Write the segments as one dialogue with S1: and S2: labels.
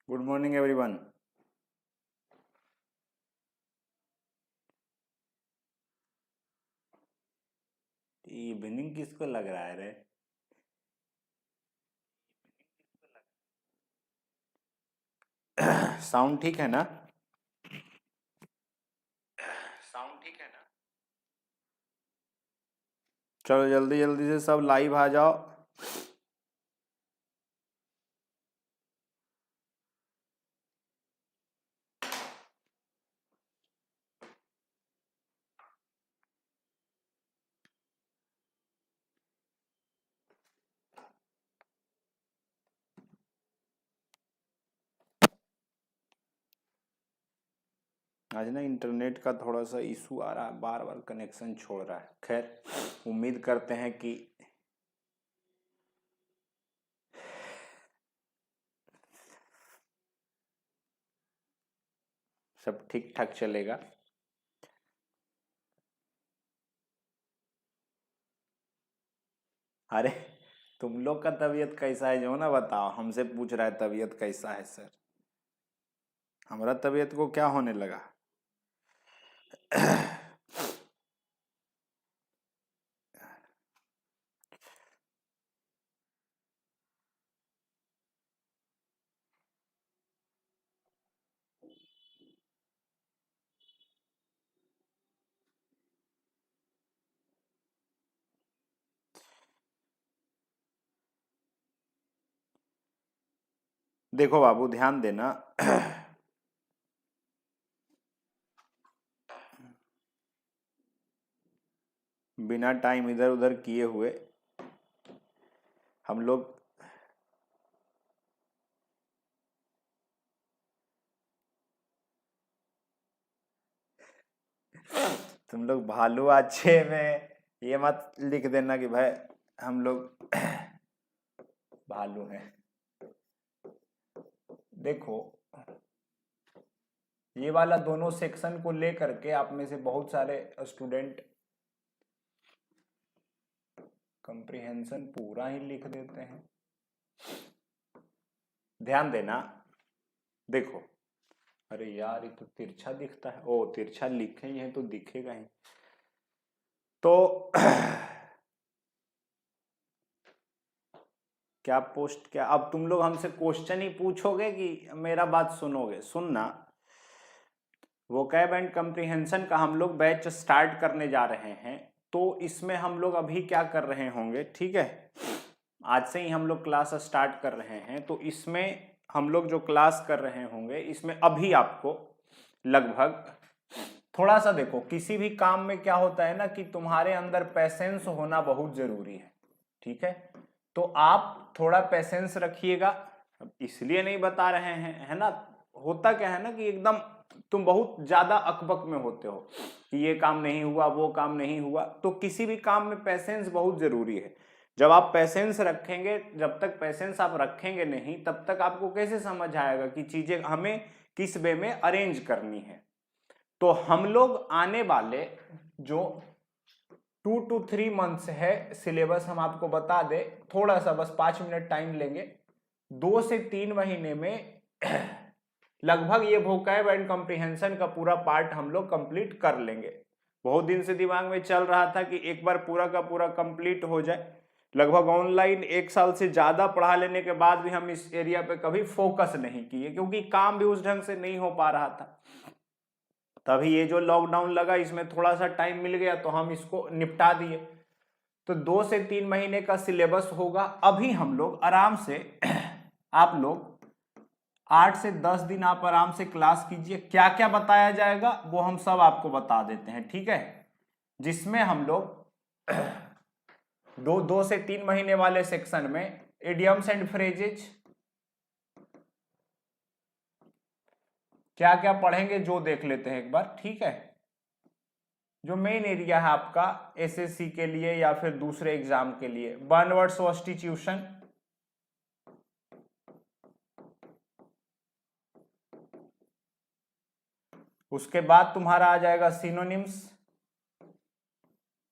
S1: Good morning everyone. Evening किसको लग रहा है रे? साउंड ठीक है ना? साउंड ठीक है ना? चलो जल्दी जल्दी से सब लाइव आ जाओ। आज ना इंटरनेट का थोड़ा सा इशू आ रहा है, बार बार कनेक्शन छोड़ रहा है। खैर उम्मीद करते हैं कि सब ठीक ठाक चलेगा। अरे तुम लोग का तबीयत कैसा है जो ना बताओ, हमसे पूछ रहा है तबीयत कैसा है सर। हमारा तबीयत को क्या होने लगा? देखो बाबू ध्यान देना। बिना टाइम इधर उधर किए हुए हम लोग तुम लोग भालू अच्छे में ये मत लिख देना कि भाई हम लोग भालू हैं। देखो ये वाला दोनों सेक्शन को लेकर के आप में से बहुत सारे स्टूडेंट कंप्रीहेंशन पूरा ही लिख देते हैं। ध्यान देना। देखो अरे यार ये तो तिरछा दिखता है। ओ तिरछा लिखे ही है तो दिखेगा ही। तो क्या पोस्ट क्या अब तुम लोग हमसे क्वेश्चन ही पूछोगे कि मेरा बात सुनोगे? सुनना, वोकैब एंड कंप्रीहेंशन का हम लोग बैच स्टार्ट करने जा रहे हैं। तो इसमें हम लोग अभी क्या कर रहे होंगे, ठीक है, आज से ही हम लोग क्लास स्टार्ट कर रहे हैं। तो इसमें हम लोग जो क्लास कर रहे होंगे इसमें अभी आपको लगभग थोड़ा सा देखो, किसी भी काम में क्या होता है ना कि तुम्हारे अंदर पेशेंस होना बहुत जरूरी है। ठीक है, तो आप थोड़ा पेशेंस रखिएगा। अब इसलिए नहीं बता रहे हैं, है ना। होता क्या है ना कि एकदम तुम बहुत ज्यादा अकबक में होते हो कि ये काम नहीं हुआ वो काम नहीं हुआ। तो किसी भी काम में पेशेंस बहुत जरूरी है। जब आप पेशेंस रखेंगे, जब तक पेशेंस आप रखेंगे नहीं तब तक आपको कैसे समझ आएगा कि चीजें हमें किस वे में अरेंज करनी है। तो हम लोग आने वाले जो 2 to 3 मंथ्स है सिलेबस हम आपको बता दे, थोड़ा सा बस 5 मिनट टाइम लेंगे। 2 से 3 महीने में लगभग ये वोकैब एंड कॉम्प्रिहेंशन का पूरा पार्ट हम लोग कंप्लीट कर लेंगे। बहुत दिन से दिमाग में चल रहा था कि एक बार पूरा का पूरा कंप्लीट हो जाए। लगभग ऑनलाइन 1 साल से ज्यादा पढ़ा लेने के बाद भी हम इस एरिया पे कभी फोकस नहीं किए, क्योंकि काम भी उस ढंग से नहीं हो पा रहा था। तभी ये जो लॉकडाउन लगा इसमें थोड़ा सा टाइम मिल गया तो हम इसको निपटा दिए। तो 2 से 3 महीने का सिलेबस होगा। अभी हम लोग आराम से आप लोग 8 से 10 दिन आप आराम से क्लास कीजिए। क्या क्या बताया जाएगा वो हम सब आपको बता देते हैं, ठीक है। जिसमें हम लोग 2 से 3 महीने वाले सेक्शन में इडियम्स एंड फ्रेजेज क्या क्या पढ़ेंगे जो देख लेते हैं एक बार, ठीक है। जो मेन एरिया है आपका एसएससी के लिए या फिर दूसरे एग्जाम के लिए, वन वर्ड सब्स्टिट्यूशन, उसके बाद तुम्हारा आ जाएगा सिनोनिम्स,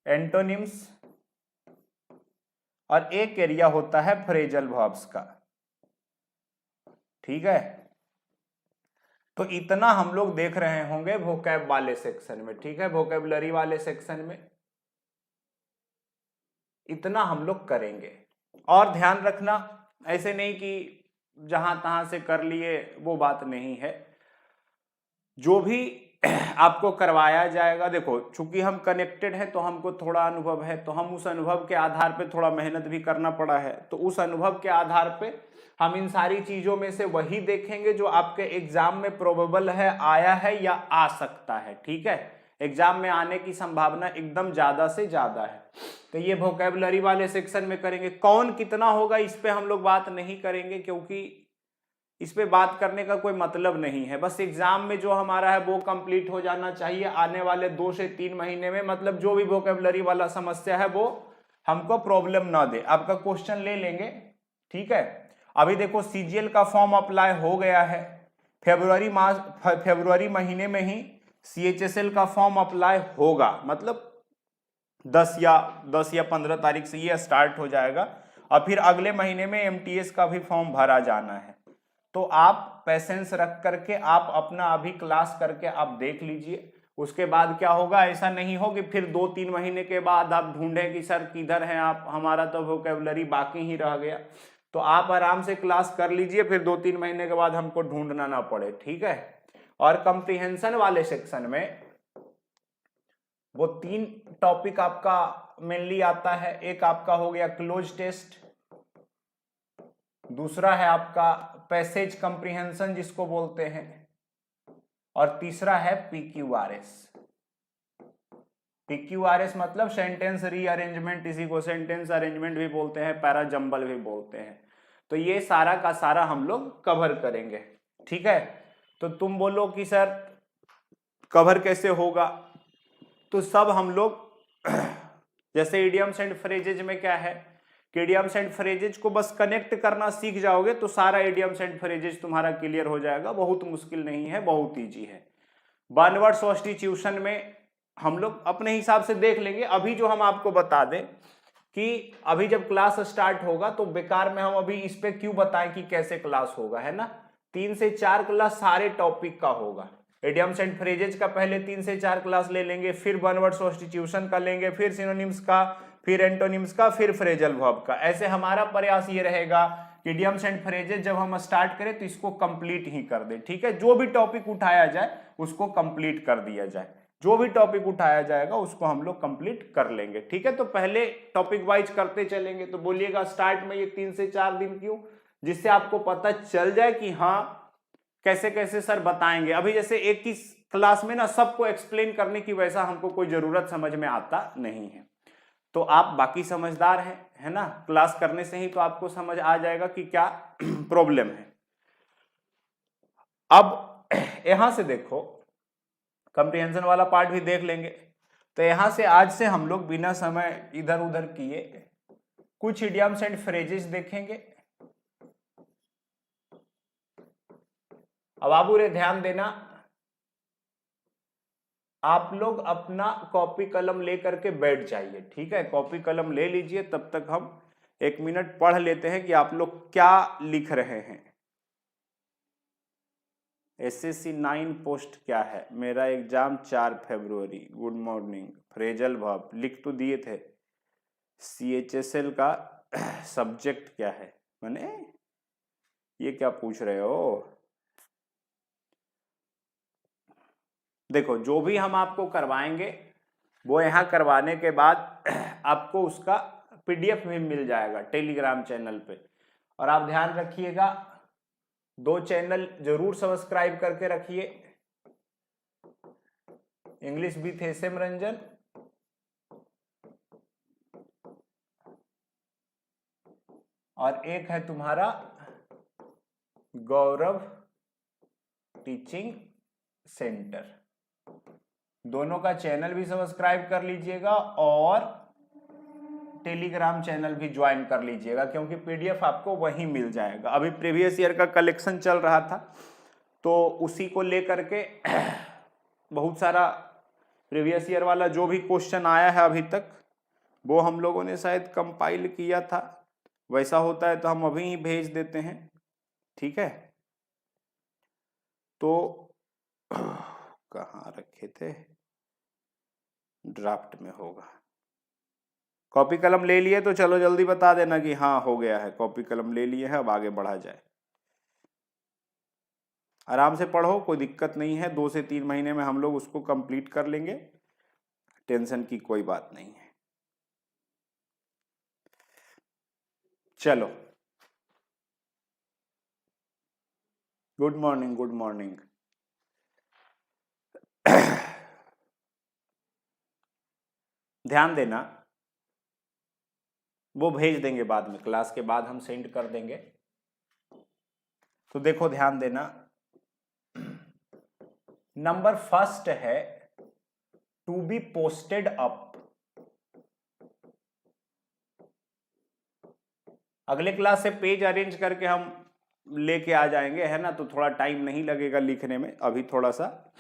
S1: एंटोनिम्स, और एक एरिया होता है फ्रेजल वर्ब्स का, ठीक है। तो इतना हम लोग देख रहे होंगे वोकैब वाले सेक्शन में, ठीक है, वोकैबुलरी वाले सेक्शन में इतना हम लोग करेंगे। और ध्यान रखना, ऐसे नहीं कि जहां तहां से कर लिए, वो बात नहीं है। जो भी आपको करवाया जाएगा, देखो चूंकि हम कनेक्टेड हैं तो हमको थोड़ा अनुभव है, तो हम उस अनुभव के आधार पे थोड़ा मेहनत भी करना पड़ा है, तो उस अनुभव के आधार पे हम इन सारी चीजों में से वही देखेंगे जो आपके एग्जाम में प्रोबेबल है, आया है या आ सकता है, ठीक है, एग्जाम में आने की संभावना एकदम ज्यादा से ज्यादा है। तो ये वोकैबुलरी वाले सेक्शन में करेंगे। कौन कितना होगा इस पे हम लोग बात नहीं करेंगे, क्योंकि इस पे बात करने का कोई मतलब नहीं है। बस एग्जाम में जो हमारा है वो कंप्लीट हो जाना चाहिए आने वाले 2 से 3 महीने में, मतलब जो भी वोकैबुलरी वाला समस्या है वो हमको प्रॉब्लम ना दे। आपका क्वेश्चन ले लेंगे, ठीक है। अभी देखो सीजीएल का फॉर्म अप्लाई हो गया है, फरवरी महीने में ही सीएचएसएल का फॉर्म अप्लाई होगा, मतलब 10 या 15 तारीख से ये स्टार्ट हो जाएगा, और फिर अगले महीने में एमटीएस का भी फॉर्म भरा जाना है। तो आप पेशेंस रख करके आप अपना अभी क्लास करके आप देख लीजिए, उसके बाद क्या होगा, ऐसा नहीं हो कि फिर 2-3 महीने के बाद आप ढूंढें कि सर किधर हैं आप, हमारा तो वोकैबुलरी बाकी ही रह गया। तो आप आराम से क्लास कर लीजिए, फिर 2-3 महीने के बाद हमको ढूंढना ना पड़े, ठीक है। और कंप्रीहेंशन वाले सेक्शन में वो 3 टॉपिक आपका मेनली आता है। एक आपका हो गया क्लोज टेस्ट, दूसरा है आपका पैसेज कंप्रीहेंशन जिसको बोलते हैं, और तीसरा है पीक्यूआरएस। पीक्यूआरएस मतलब सेंटेंस रीअरेंजमेंट, इसी को सेंटेंस अरेंजमेंट भी बोलते हैं, पैरा जंबल भी बोलते हैं। तो ये सारा का सारा हम लोग कवर करेंगे, ठीक है। तो तुम बोलो कि सर कवर कैसे होगा, तो सब हम लोग जैसे इडियम्स एंड फ्रेजेज में क्या है कि इडियम्स एंड फ्रेजेज को बस कनेक्ट करना सीख जाओगे तो सारा इडियम्स एंड फ्रेजेज तुम्हारा क्लियर हो जाएगा। बहुत मुश्किल नहीं है, बहुत ईजी है। वन वर्ड सब्स्टिट्यूशन में हम लोग अपने हिसाब से देख लेंगे। अभी जो हम आपको बता दें कि अभी जब क्लास स्टार्ट होगा तो बेकार में हम अभी इस पे क्यों बताएं कि कैसे क्लास होगा, है ना। 3 से 4 क्लास सारे टॉपिक का होगा। इडियम्स एंड फ्रेजेज का पहले 3 से 4 क्लास ले लेंगे, फिर वन वर्ड सब्स्टिट्यूशन का लेंगे, फिर सिनोनिम्स का, फिर एंटोनिम्स का, फिर फ्रेजल वर्ब का। ऐसे हमारा प्रयास ये रहेगा कि इडियम्स एंड फ्रेजेज जब हम स्टार्ट करें तो इसको कंप्लीट ही कर दें, ठीक है। जो भी टॉपिक उठाया जाए उसको कंप्लीट कर दिया जाए, जो भी टॉपिक उठाया जाएगा उसको हम लोग कंप्लीट कर लेंगे, ठीक है। तो पहले टॉपिक वाइज करते चलेंगे। तो बोलिएगा स्टार्ट में ये 3 से 4 दिन क्यों, जिससे आपको पता चल जाए कि हाँ कैसे कैसे सर बताएंगे। अभी जैसे एक ही क्लास में ना सबको एक्सप्लेन करने की वैसा हमको कोई जरूरत समझ में आता नहीं है। तो आप बाकी समझदार हैं, है ना, क्लास करने से ही तो आपको समझ आ जाएगा कि क्या प्रॉब्लम है। अब यहां से देखो, कंप्रीहेंशन वाला पार्ट भी देख लेंगे। तो यहां से आज से हम लोग बिना समय इधर उधर किए कुछ इडियम्स एंड फ्रेजेस देखेंगे। अब बाबू रे ध्यान देना, आप लोग अपना कॉपी कलम लेकर के बैठ जाइए, ठीक है। कॉपी कलम ले लीजिए, तब तक हम 1 मिनट पढ़ लेते हैं कि आप लोग क्या लिख रहे हैं। SSC 9 पोस्ट क्या है, मेरा एग्जाम 4 फरवरी, गुड मॉर्निंग, फ्रेजल वर्ब लिख तो दिए थे। CHSL का सब्जेक्ट क्या है, मैंने ये क्या पूछ रहे हो। देखो जो भी हम आपको करवाएंगे वो यहाँ करवाने के बाद आपको उसका PDF भी मिल जाएगा टेलीग्राम चैनल पे। और आप ध्यान रखिएगा 2 चैनल जरूर सब्सक्राइब करके रखिए, इंग्लिश विथ SM रंजन और एक है तुम्हारा गौरव टीचिंग सेंटर। दोनों का चैनल भी सब्सक्राइब कर लीजिएगा और टेलीग्राम चैनल भी ज्वाइन कर लीजिएगा, क्योंकि PDF आपको वहीं मिल जाएगा। अभी प्रीवियस ईयर का कलेक्शन चल रहा था तो उसी को लेकर के बहुत सारा प्रीवियस ईयर वाला जो भी क्वेश्चन आया है अभी तक वो हम लोगों ने शायद कंपाइल किया था। वैसा होता है तो हम अभी ही भेज देते हैं, ठीक है। तो कहाँ रखे थे, ड्राफ्ट में होगा। कॉपी कलम ले लिए तो चलो जल्दी बता देना कि हाँ हो गया है, कॉपी कलम ले लिए हैं, अब आगे बढ़ा जाए। आराम से पढ़ो, कोई दिक्कत नहीं है, 2 से 3 महीने में हम लोग उसको कंप्लीट कर लेंगे, टेंशन की कोई बात नहीं है। चलो, गुड मॉर्निंग, गुड मॉर्निंग। ध्यान देना, वो भेज देंगे बाद में, क्लास के बाद हम सेंड कर देंगे। तो देखो ध्यान देना, नंबर फर्स्ट है टू बी पोस्टेड अप। अगले क्लास से पेज अरेंज करके हम लेके आ जाएंगे, है ना, तो थोड़ा टाइम नहीं लगेगा लिखने में, अभी थोड़ा सा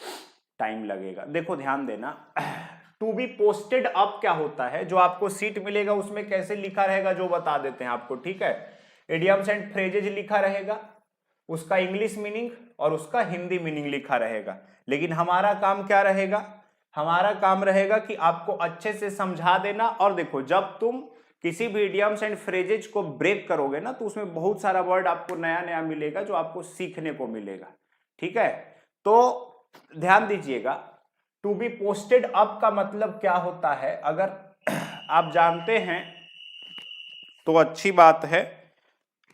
S1: टाइम लगेगा। देखो ध्यान देना, टू बी पोस्टेड अप क्या होता है, जो आपको सीट मिलेगा उसमें कैसे लिखा रहेगा जो बता देते हैं आपको, ठीक है। इडियम्स एंड फ्रेजेज लिखा रहेगा, उसका इंग्लिश मीनिंग और उसका हिंदी मीनिंग लिखा रहेगा। लेकिन हमारा काम क्या रहेगा, हमारा काम रहेगा कि आपको अच्छे से समझा देना। और देखो, जब तुम किसी भी इडियम्स एंड फ्रेजेज को ब्रेक करोगे ना, तो उसमें बहुत सारा वर्ड आपको नया नया मिलेगा जो आपको सीखने को मिलेगा, ठीक है। तो ध्यान दीजिएगा, टू बी पोस्टेड अप का मतलब क्या होता है, अगर आप जानते हैं तो अच्छी बात है,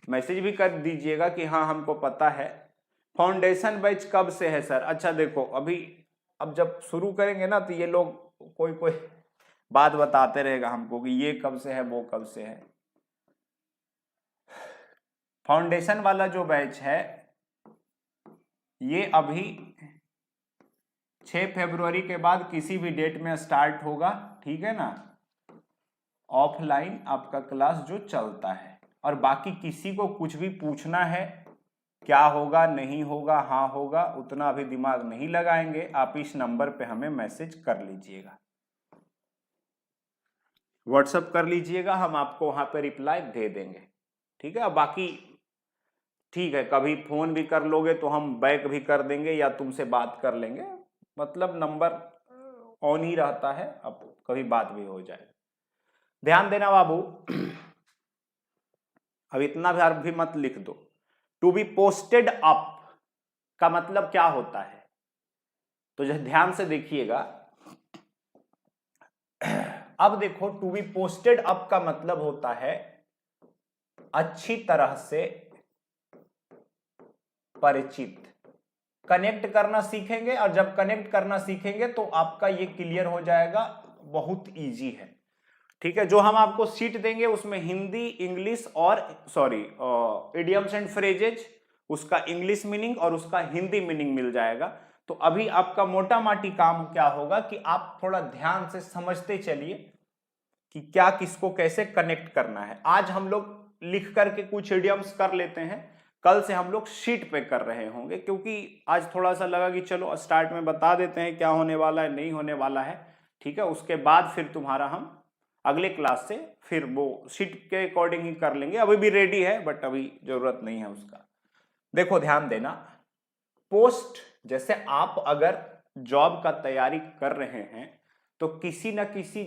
S1: मैसेज भी कर दीजिएगा कि हाँ हमको पता है। फाउंडेशन बैच कब से है सर? अच्छा देखो, अभी अब जब शुरू करेंगे ना तो ये लोग कोई कोई बात बताते रहेगा हमको कि ये कब से है, वो कब से है। फाउंडेशन वाला जो बैच है ये अभी 6 फरवरी के बाद किसी भी डेट में स्टार्ट होगा, ठीक है ना। ऑफलाइन आपका क्लास जो चलता है, और बाकी किसी को कुछ भी पूछना है, क्या होगा नहीं होगा, हाँ होगा, उतना अभी दिमाग नहीं लगाएंगे। आप इस नंबर पे हमें मैसेज कर लीजिएगा, व्हाट्सएप कर लीजिएगा, हम आपको वहां पे रिप्लाई दे देंगे, ठीक है। बाकी ठीक है, कभी फोन भी कर लोगे तो हम बैक भी कर देंगे या तुमसे बात कर लेंगे, मतलब नंबर ऑन ही रहता है, अब कभी बात भी हो जाए। ध्यान देना बाबू, अब इतना भी मत लिख दो। टू बी पोस्टेड अप का मतलब क्या होता है, तो जो ध्यान से देखिएगा। अब देखो, टू बी पोस्टेड अप का मतलब होता है अच्छी तरह से परिचित। कनेक्ट करना सीखेंगे, और जब कनेक्ट करना सीखेंगे तो आपका ये क्लियर हो जाएगा, बहुत इजी है, ठीक है। जो हम आपको सीट देंगे उसमें हिंदी, इंग्लिश और इडियम्स एंड फ्रेजेज, उसका इंग्लिश मीनिंग और उसका हिंदी मीनिंग मिल जाएगा। तो अभी आपका मोटा माटी काम क्या होगा कि आप थोड़ा ध्यान से समझते चलिए कि क्या किसको कैसे कनेक्ट करना है। आज हम लोग लिख करके कुछ इडियम्स कर लेते हैं, कल से हम लोग शीट पे कर रहे होंगे, क्योंकि आज थोड़ा सा लगा कि चलो स्टार्ट में बता देते हैं क्या होने वाला है, नहीं होने वाला है, ठीक है। उसके बाद फिर तुम्हारा हम अगले क्लास से फिर वो शीट के अकॉर्डिंग ही कर लेंगे। अभी भी रेडी है बट अभी जरूरत नहीं है उसका। देखो ध्यान देना, पोस्ट, जैसे आप अगर जॉब का तैयारी कर रहे हैं तो किसी ना किसी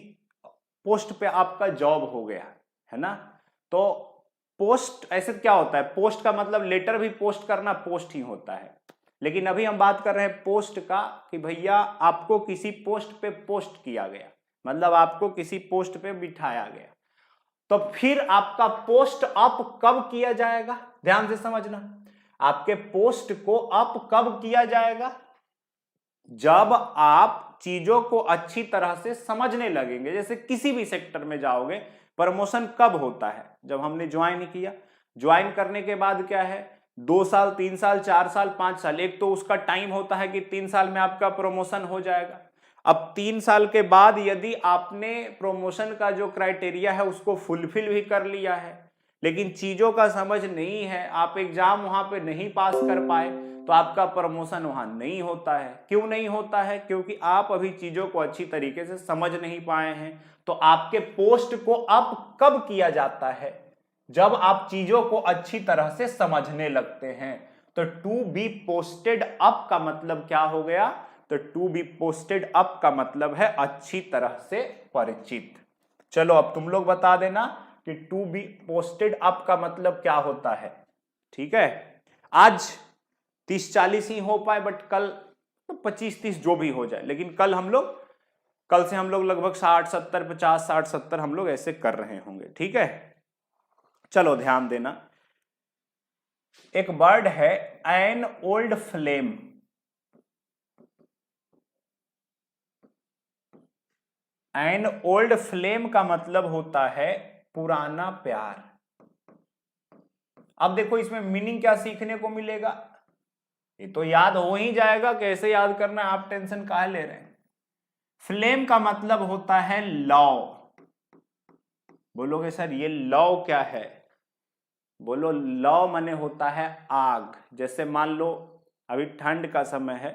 S1: पोस्ट पे आपका जॉब हो गया है ना, तो पोस्ट ऐसे क्या होता है, पोस्ट का मतलब लेटर भी पोस्ट करना पोस्ट ही होता है। लेकिन अभी हम बात कर रहे हैं पोस्ट का, कि भैया आपको किसी पोस्ट पे पोस्ट किया गया, मतलब आपको किसी पोस्ट पे बिठाया गया, तो फिर आपका पोस्ट अप कब किया जाएगा, ध्यान से समझना। आपके पोस्ट को अप कब किया जाएगा, जब आप चीजों को अच्छी तरह से समझने लगेंगे। जैसे किसी भी सेक्टर में जाओगे, प्रमोशन कब होता है, जब हमने ज्वाइन किया, ज्वाइन करने के बाद क्या है, 2 साल 3 साल 4 साल 5 साल, एक तो उसका टाइम होता है कि 3 साल में आपका प्रमोशन हो जाएगा। अब 3 साल के बाद यदि आपने प्रमोशन का जो क्राइटेरिया है उसको फुलफिल भी कर लिया है, लेकिन चीजों का समझ नहीं है, आप एग्जाम वहां पे नहीं पास कर पाए, तो आपका प्रमोशन वहां नहीं होता है। क्यों नहीं होता है, क्योंकि आप अभी चीजों को अच्छी तरीके से समझ नहीं पाए हैं। तो आपके पोस्ट को अप कब किया जाता है, जब आप चीजों को अच्छी तरह से समझने लगते हैं। तो टू बी पोस्टेड अप का मतलब क्या हो गया? तो टू बी पोस्टेड अप का मतलब है अच्छी तरह से परिचित। चलो अब तुम लोग बता देना कि टू बी पोस्टेड अप का मतलब क्या होता है। ठीक है, आज 30-40 ही हो पाए, बट कल तो 25-30 जो भी हो जाए, लेकिन कल से हम लोग लगभग 60-70, 50-60-70 हम लोग ऐसे कर रहे होंगे। ठीक है, चलो ध्यान देना। एक वर्ड है N old flame. N old flame का मतलब होता है पुराना प्यार। अब देखो इसमें मीनिंग क्या सीखने को मिलेगा, ये तो याद हो ही जाएगा, कैसे याद करना है, आप टेंशन काहे ले रहे हैं। फ्लेम का मतलब होता है लौ। बोलोगे सर ये लौ क्या है? बोलो लौ माने होता है आग। जैसे मान लो अभी ठंड का समय है,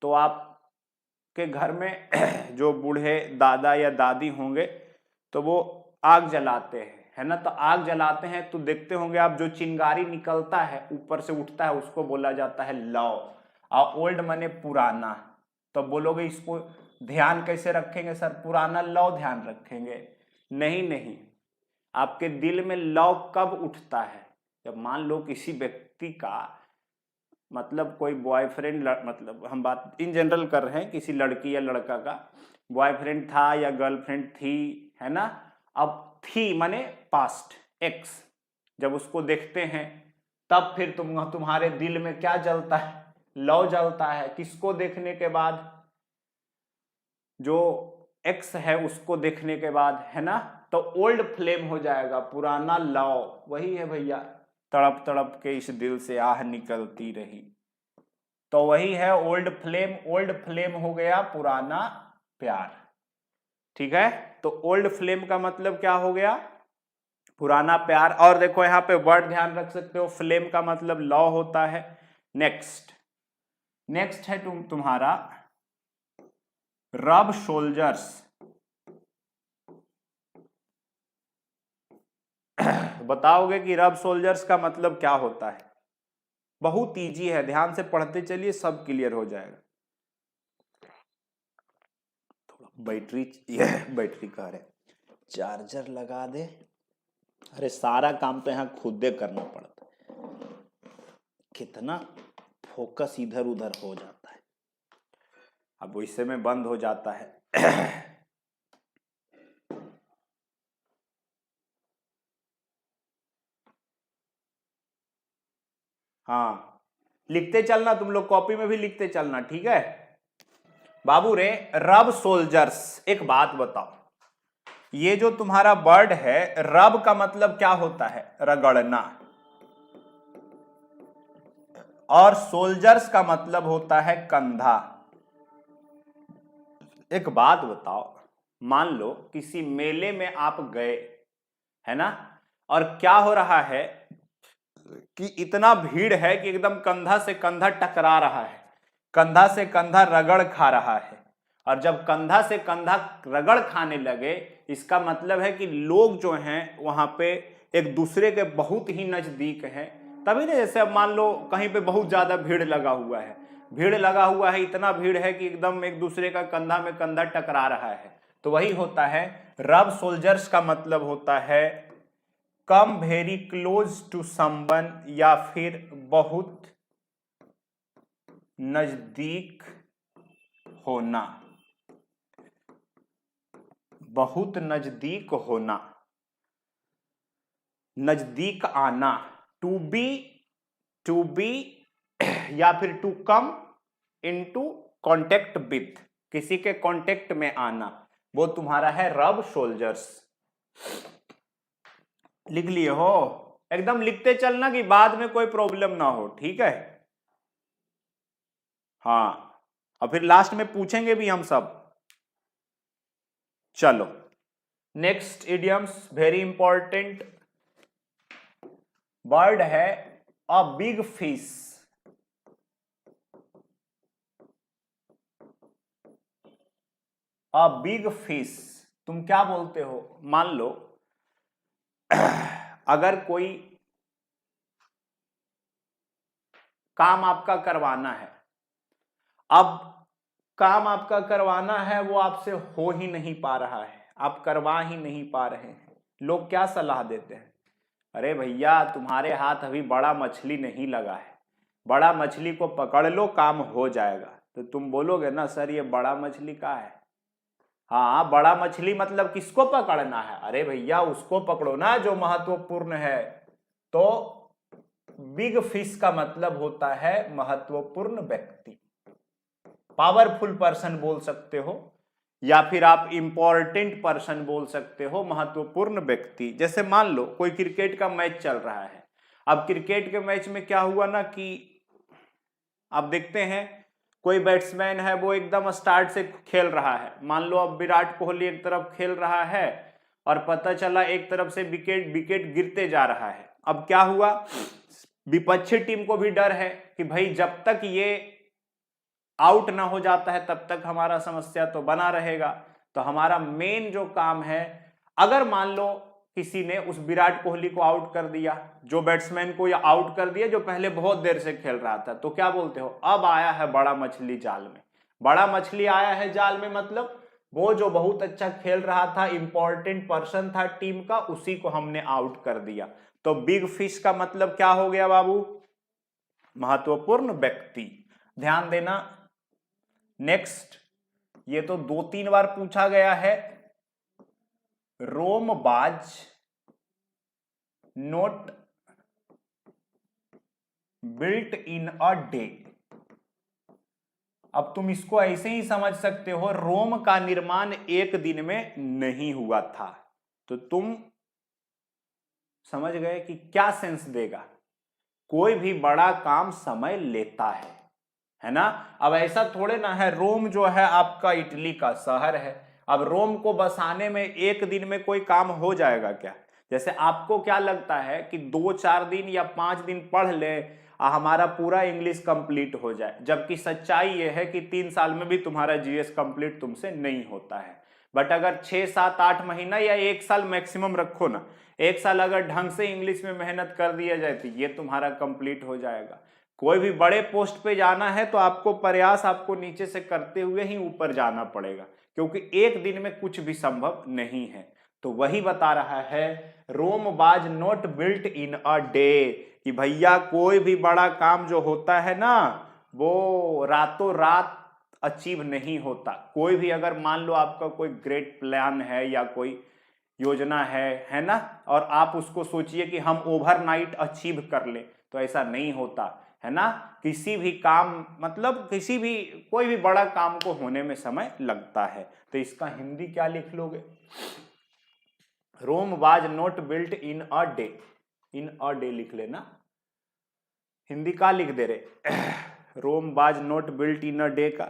S1: तो आपके घर में जो बूढ़े दादा या दादी होंगे तो वो आग जलाते हैं, है ना। तो आग जलाते हैं तो देखते होंगे आप, जो चिंगारी निकलता है ऊपर से उठता है उसको बोला जाता है लौ। और ओल्ड माने पुराना। तो बोलोगे इसको ध्यान कैसे रखेंगे सर? पुराना लौ ध्यान रखेंगे? नहीं नहीं, आपके दिल में लौ कब उठता है? जब मान लो किसी व्यक्ति का मतलब कोई बॉयफ्रेंड, मतलब हम बात इन जनरल कर रहे हैं, किसी लड़की या लड़का का बॉयफ्रेंड था या गर्लफ्रेंड थी, है ना। अब थी माने पास्ट, एक्स। जब उसको देखते हैं तब फिर तुम्हारे दिल में क्या जलता है? लौ जलता है। किसको देखने के बाद? जो एक्स है उसको देखने के बाद, है ना। तो ओल्ड फ्लेम हो जाएगा, पुराना लौ। वही है भैया, तड़प तड़प के इस दिल से आह निकलती रही। तो वही है ओल्ड फ्लेम। ओल्ड फ्लेम हो गया पुराना प्यार। ठीक है, तो ओल्ड फ्लेम का मतलब क्या हो गया? पुराना प्यार। और देखो यहां पे वर्ड ध्यान रख सकते हो, फ्लेम का मतलब लौ होता है। नेक्स्ट है तुम्हारा रब सोल्जर्स। बताओगे कि रब सोल्जर्स का मतलब क्या होता है? बहुत इजी है, ध्यान से पढ़ते चलिए, सब क्लियर हो जाएगा। थोड़ा बैटरी कह रहे, चार्जर लगा दे। अरे सारा काम तो यहाँ खुद दे करना पड़ता है, कितना फोकस इधर उधर हो जाता है। अब वैसे में बंद हो जाता है। हाँ, लिखते चलना, तुम लोग कॉपी में भी लिखते चलना, ठीक है बाबू रे। रब सोल्जर्स, एक बात बताओ, ये जो तुम्हारा वर्ड है रब का मतलब क्या होता है? रगड़ना। और सोल्जर्स का मतलब होता है कंधा। एक बात बताओ, मान लो किसी मेले में आप गए, है ना, और क्या हो रहा है कि इतना भीड़ है कि एकदम कंधा से कंधा टकरा रहा है, कंधा से कंधा रगड़ खा रहा है। और जब कंधा से कंधा रगड़ खाने लगे, इसका मतलब है कि लोग जो हैं वहां पे एक दूसरे के बहुत ही नजदीक हैं। तभी ना, जैसे अब मान लो कहीं पे बहुत ज्यादा भीड़ लगा हुआ है, इतना भीड़ है कि एकदम एक दूसरे का कंधा में कंधा टकरा रहा है। तो वही होता है रब सोल्जर्स का मतलब होता है कम वेरी क्लोज टू समवन, या फिर बहुत नजदीक होना। बहुत नजदीक होना, नजदीक आना। टू बी या फिर to come into contact with, किसी के कांटेक्ट में आना, वो तुम्हारा है रब सोल्जर्स। लिख लिए हो? एकदम लिखते चलना कि बाद में कोई प्रॉब्लम ना हो, ठीक है। हाँ, और फिर लास्ट में पूछेंगे भी हम सब। चलो next idioms, very important word है a big fish. A big fish, तुम क्या बोलते हो? मान लो अगर कोई काम आपका करवाना है। अब काम आपका करवाना है, वो आपसे हो ही नहीं पा रहा है, आप करवा ही नहीं पा रहे हैं। लोग क्या सलाह देते हैं, अरे भैया तुम्हारे हाथ अभी बड़ा मछली नहीं लगा है, बड़ा मछली को पकड़ लो काम हो जाएगा। तो तुम बोलोगे ना सर ये बड़ा मछली का है, हाँ बड़ा मछली मतलब किसको पकड़ना है, अरे भैया उसको पकड़ो ना जो महत्वपूर्ण है। तो बिग फिश का मतलब होता है महत्वपूर्ण व्यक्ति, पावरफुल पर्सन बोल सकते हो, या फिर आप इंपॉर्टेंट पर्सन बोल सकते हो, महत्वपूर्ण व्यक्ति। जैसे मान लो कोई क्रिकेट का मैच चल रहा है, अब क्रिकेट के मैच में क्या हुआ ना कि आप देखते हैं कोई बैट्समैन है वो एकदम स्टार्ट से खेल रहा है, मान लो अब विराट कोहली एक तरफ खेल रहा है और पता चला एक तरफ से विकेट विकेट गिरते जा रहा है। अब क्या हुआ, विपक्षी टीम को भी डर है कि भाई जब तक ये आउट ना हो जाता है तब तक हमारा समस्या तो बना रहेगा। तो हमारा मेन जो काम है, अगर मान लो किसी ने उस विराट कोहली को आउट कर दिया, जो बैट्समैन को या आउट कर दिया जो पहले बहुत देर से खेल रहा था, तो क्या बोलते हो, अब आया है बड़ा मछली जाल में। बड़ा मछली आया है जाल में मतलब वो जो बहुत अच्छा खेल रहा था, इंपॉर्टेंट पर्सन था टीम का, उसी को हमने आउट कर दिया। तो बिग फिश का मतलब क्या हो गया बाबू, महत्वपूर्ण व्यक्ति। ध्यान देना। नेक्स्ट, ये तो 2-3 बार पूछा गया है, Rome was not built in a day. अब तुम इसको ऐसे ही समझ सकते हो, रोम का निर्माण एक दिन में नहीं हुआ था। तो तुम समझ गए कि क्या सेंस देगा, कोई भी बड़ा काम समय लेता है ना। अब ऐसा थोड़े ना है, रोम जो है आपका इटली का शहर है, अब रोम को बसाने में एक दिन में कोई काम हो जाएगा क्या। जैसे आपको क्या लगता है कि 2-4 दिन या 5 दिन पढ़ ले हमारा पूरा इंग्लिश कंप्लीट हो जाए, जबकि सच्चाई यह है कि 3 साल में भी तुम्हारा जीएस कंप्लीट तुमसे नहीं होता है। बट अगर 6-7-8 महीना या 1 साल मैक्सिमम रखो ना, 1 साल अगर ढंग से इंग्लिश में मेहनत कर दिया जाए तो ये तुम्हारा कंप्लीट हो जाएगा। कोई भी बड़े पोस्ट पे जाना है तो आपको प्रयास आपको नीचे से करते हुए ही ऊपर जाना पड़ेगा, क्योंकि एक दिन में कुछ भी संभव नहीं है। तो वही बता रहा है, Rome was not built in a day, कि भैया कोई भी बड़ा काम जो होता है ना वो रातों रात अचीव नहीं होता। कोई भी अगर मान लो आपका कोई ग्रेट प्लान है या कोई योजना है ना, और आप उसको सोचिए कि हम ओवरनाइट अचीव कर ले, तो ऐसा नहीं होता है ना। किसी भी काम मतलब किसी भी कोई भी बड़ा काम को होने में समय लगता है। तो इसका हिंदी क्या लिख लोगे, Rome was not built in a day, in a day लिख लेना। हिंदी का लिख दे रहे Rome was not built in a day का,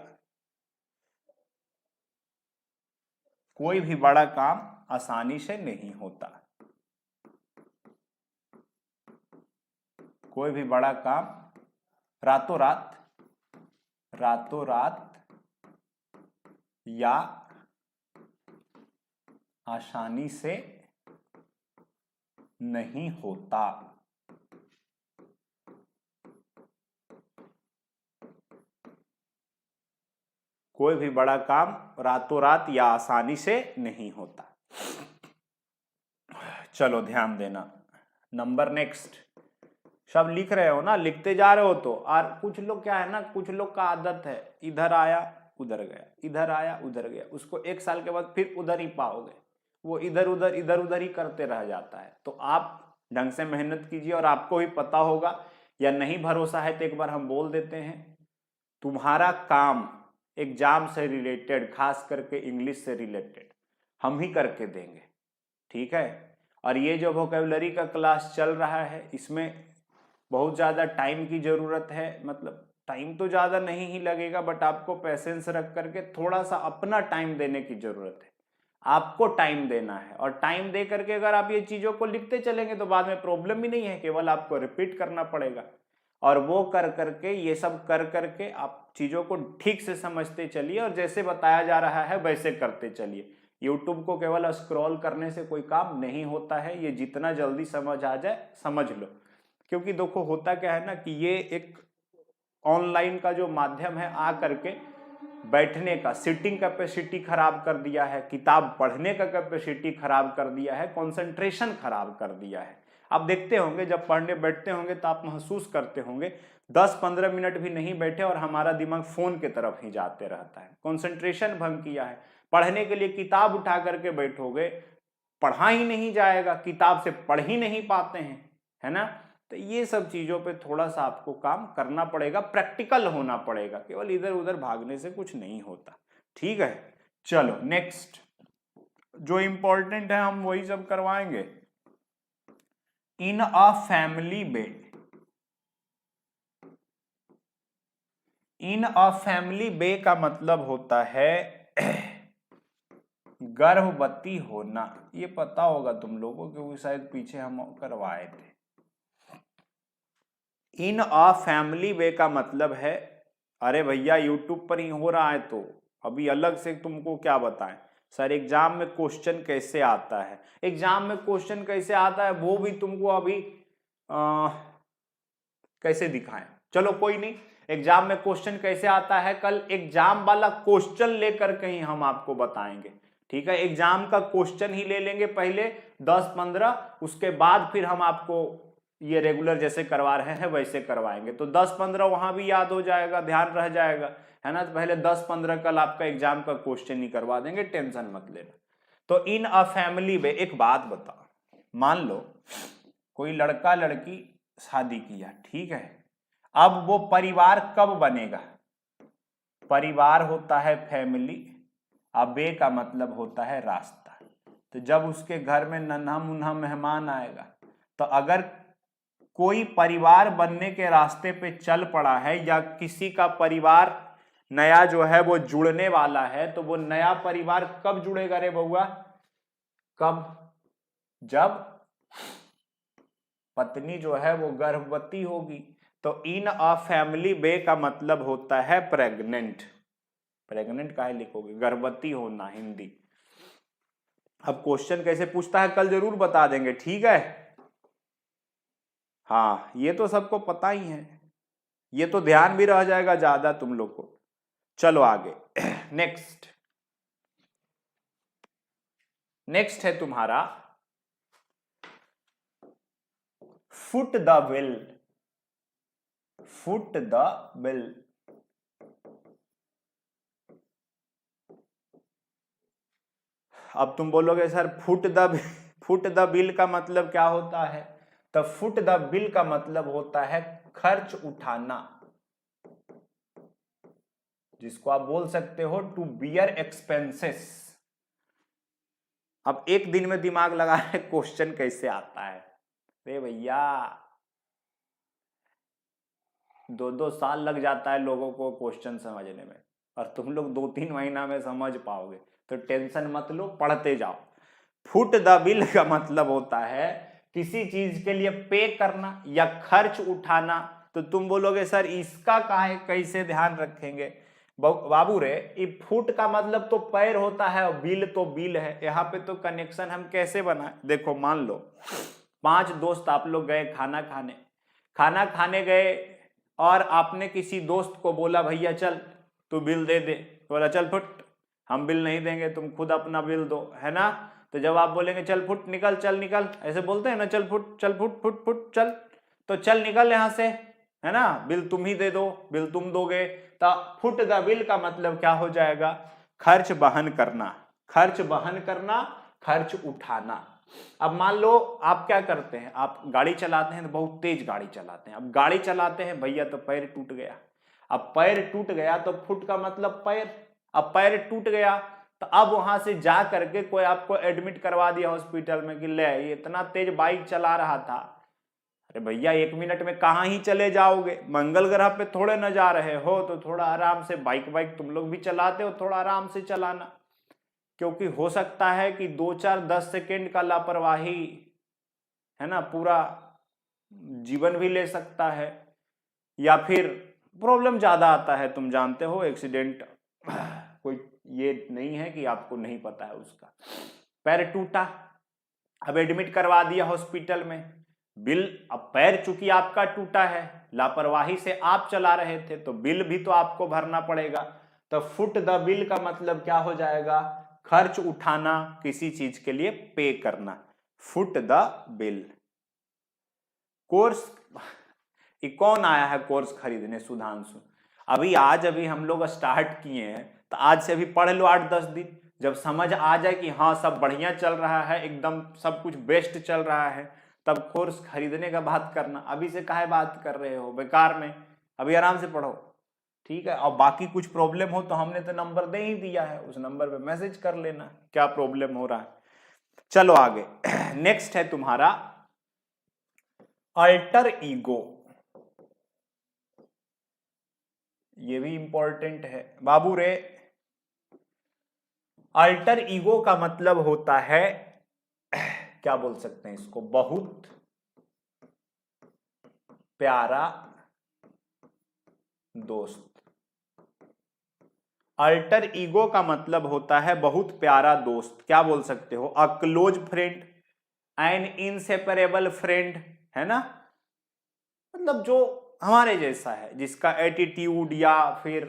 S1: कोई भी बड़ा काम आसानी से नहीं होता, कोई भी बड़ा काम रातों रात या आसानी से नहीं होता। कोई भी बड़ा काम रातों रात या आसानी से नहीं होता। चलो ध्यान देना। नंबर नेक्स्ट, सब लिख रहे हो ना, लिखते जा रहे हो तो। और कुछ लोग क्या है ना, कुछ लोग का आदत है इधर आया उधर गया, इधर आया उधर गया, उसको 1 साल के बाद फिर उधर ही पाओगे, वो इधर उधर ही करते रह जाता है। तो आप ढंग से मेहनत कीजिए, और आपको भी पता होगा, या नहीं भरोसा है तो एक बार हम बोल देते हैं, तुम्हारा काम एग्जाम से रिलेटेड, खास करके इंग्लिश से रिलेटेड हम ही करके देंगे, ठीक है। और ये जो वोकैबुलरी का क्लास चल रहा है इसमें बहुत ज़्यादा टाइम की ज़रूरत है, मतलब टाइम तो ज़्यादा नहीं ही लगेगा, बट आपको पेशेंस रख करके थोड़ा सा अपना टाइम देने की ज़रूरत है। आपको टाइम देना है, और टाइम दे करके अगर आप ये चीज़ों को लिखते चलेंगे तो बाद में प्रॉब्लम ही नहीं है, केवल आपको रिपीट करना पड़ेगा। और वो कर करके, ये सब कर करके आप चीज़ों को ठीक से समझते चलिए, और जैसे बताया जा रहा है वैसे करते चलिए। यूट्यूब को केवल स्क्रॉल करने से कोई काम नहीं होता है, ये जितना जल्दी समझ आ जाए समझ लो। क्योंकि देखो होता क्या है ना कि ये एक ऑनलाइन का जो माध्यम है आ करके बैठने का, सिटिंग कैपेसिटी खराब कर दिया है, किताब पढ़ने का कैपेसिटी खराब कर दिया है, कंसंट्रेशन खराब कर दिया है। आप देखते होंगे जब पढ़ने बैठते होंगे तो आप महसूस करते होंगे 10-15 मिनट भी नहीं बैठे और हमारा दिमाग फोन की तरफ ही जाते रहता है, कंसंट्रेशन भंग किया है। पढ़ने के लिए किताब उठा करके बैठोगे, पढ़ा ही नहीं जाएगा, किताब से पढ़ ही नहीं पाते हैं, है ना। तो ये सब चीजों पे थोड़ा सा आपको काम करना पड़ेगा, प्रैक्टिकल होना पड़ेगा, केवल इधर उधर भागने से कुछ नहीं होता। ठीक है, चलो नेक्स्ट जो इंपॉर्टेंट है हम वही सब करवाएंगे। इन अ फैमिली बेड, इन अ फैमिली बे का मतलब होता है गर्भवती होना। ये पता होगा तुम लोगों को क्योंकि शायद पीछे हम करवाए थे। इन अ फैमिली वे का मतलब है, अरे भैया यूट्यूब पर ही हो रहा है तो अभी अलग से तुमको क्या बताएं। सर एग्जाम में क्वेश्चन कैसे आता है, एग्जाम में क्वेश्चन कैसे आता है वो भी तुमको अभी कैसे दिखाएं। चलो कोई नहीं, एग्जाम में क्वेश्चन कैसे आता है कल एग्जाम वाला क्वेश्चन लेकर कहीं हम आपको बताएंगे। ठीक है, एग्जाम का क्वेश्चन ही ले लेंगे पहले 10-15, उसके बाद फिर हम आपको ये रेगुलर जैसे करवा रहे हैं वैसे करवाएंगे। तो 10-15 वहां भी याद हो जाएगा, ध्यान रह जाएगा, है ना। तो पहले 10-15 कल आपका एग्जाम का क्वेश्चन ही करवा देंगे, टेंशन मत लेना। तो इन अ फैमिली में एक बात बताओ, मान लो कोई लड़का लड़की शादी किया, ठीक है, अब वो परिवार कब बनेगा। परिवार होता है फैमिली, अब बे का मतलब होता है रास्ता। तो जब उसके घर में नन्हा मुन्हा मेहमान आएगा, तो अगर कोई परिवार बनने के रास्ते पे चल पड़ा है या किसी का परिवार नया जो है वो जुड़ने वाला है, तो वो नया परिवार कब जुड़ेगा रे बउआ, कब, जब पत्नी जो है वो गर्भवती होगी। तो इन अ फैमिली बे का मतलब होता है प्रेग्नेंट। प्रेग्नेंट काहे लिखोगे, गर्भवती होना हिंदी। अब क्वेश्चन कैसे पूछता है कल जरूर बता देंगे, ठीक है। हाँ ये तो सबको पता ही है, ये तो ध्यान भी रह जाएगा ज्यादा तुम लोग को। चलो आगे नेक्स्ट, नेक्स्ट है तुम्हारा foot the bill. Foot the bill, अब तुम बोलोगे सर फुट द बिल का मतलब क्या होता है। तो फुट द बिल का मतलब होता है खर्च उठाना, जिसको आप बोल सकते हो टू बियर एक्सपेंसेस। अब एक दिन में दिमाग लगा है क्वेश्चन कैसे आता है, अरे भैया 2-2 साल लग जाता है लोगों को क्वेश्चन समझने में, और तुम लोग 2-3 महीना में समझ पाओगे। तो टेंशन मत लो, पढ़ते जाओ। फुट द बिल का मतलब होता है किसी चीज के लिए पे करना या खर्च उठाना। तो तुम बोलोगे सर इसका काहे कैसे ध्यान रखेंगे। बाबू रे, ये फुट का मतलब तो पैर होता है और बिल तो बिल है। यहाँ पे तो कनेक्शन हम कैसे बनाए, देखो मान लो 5 दोस्त आप लोग गए खाना खाने गए, और आपने किसी दोस्त को बोला भैया चल तू बिल दे दे, बोला चल फुट हम बिल नहीं देंगे, तुम खुद अपना बिल दो, है ना। तो जब आप बोलेंगे चल फुट निकल, चल निकल, ऐसे बोलते हैं ना, चल फुट फुट फुट चल, तो चल निकल यहां से, है ना, बिल तुम ही दे दो, बिल तुम दोगे। तो फुट द बिल का मतलब क्या हो जाएगा, खर्च वहन करना, खर्च वहन करना, खर्च उठाना। अब मान लो आप क्या करते हैं, आप गाड़ी चलाते हैं तो बहुत तेज गाड़ी चलाते हैं। अब गाड़ी चलाते हैं भैया तो पैर टूट गया, अब पैर टूट गया तो फुट का मतलब पैर, अब पैर टूट गया तो अब वहां से जा करके कोई आपको एडमिट करवा दिया हॉस्पिटल में कि ले ये इतना तेज बाइक चला रहा था। अरे भैया 1 मिनट में कहाँ ही चले जाओगे, मंगल ग्रह पे थोड़े न जा रहे हो, तो थोड़ा आराम से बाइक तुम लोग भी चलाते हो, थोड़ा आराम से चलाना, क्योंकि हो सकता है कि 2-4-10 सेकेंड का लापरवाही, है ना, पूरा जीवन भी ले सकता है, या फिर प्रॉब्लम ज्यादा आता है। तुम जानते हो एक्सीडेंट कोई ये नहीं है कि आपको नहीं पता है उसका। पैर टूटा, अब एडमिट करवा दिया हॉस्पिटल में, बिल, अब पैर चूंकि आपका टूटा है लापरवाही से आप चला रहे थे तो बिल भी तो आपको भरना पड़ेगा। तो फुट द बिल का मतलब क्या हो जाएगा, खर्च उठाना, किसी चीज के लिए पे करना, फुट द बिल। कोर्स, कौन आया है कोर्स खरीदने, सुधांशु। अभी हम लोग स्टार्ट किए हैं, तो आज से अभी पढ़ लो 8-10 दिन, जब समझ आ जाए कि हाँ सब बढ़िया चल रहा है, एकदम सब कुछ बेस्ट चल रहा है, तब कोर्स खरीदने का बात करना। अभी से काहे बात कर रहे हो बेकार में, अभी आराम से पढ़ो, ठीक है। और बाकी कुछ प्रॉब्लम हो तो हमने तो नंबर दे ही दिया है, उस नंबर पे मैसेज कर लेना क्या प्रॉब्लम हो रहा है। चलो आगे। नेक्स्ट है तुम्हारा अल्टर ईगो। ये भी इंपॉर्टेंट है बाबू रे। अल्टर ईगो का मतलब होता है, क्या बोल सकते हैं इसको, बहुत प्यारा दोस्त। अल्टर ईगो का मतलब होता है बहुत प्यारा दोस्त। क्या बोल सकते हो, a close friend, N inseparable friend, है ना। मतलब जो हमारे जैसा है, जिसका एटीट्यूड या फिर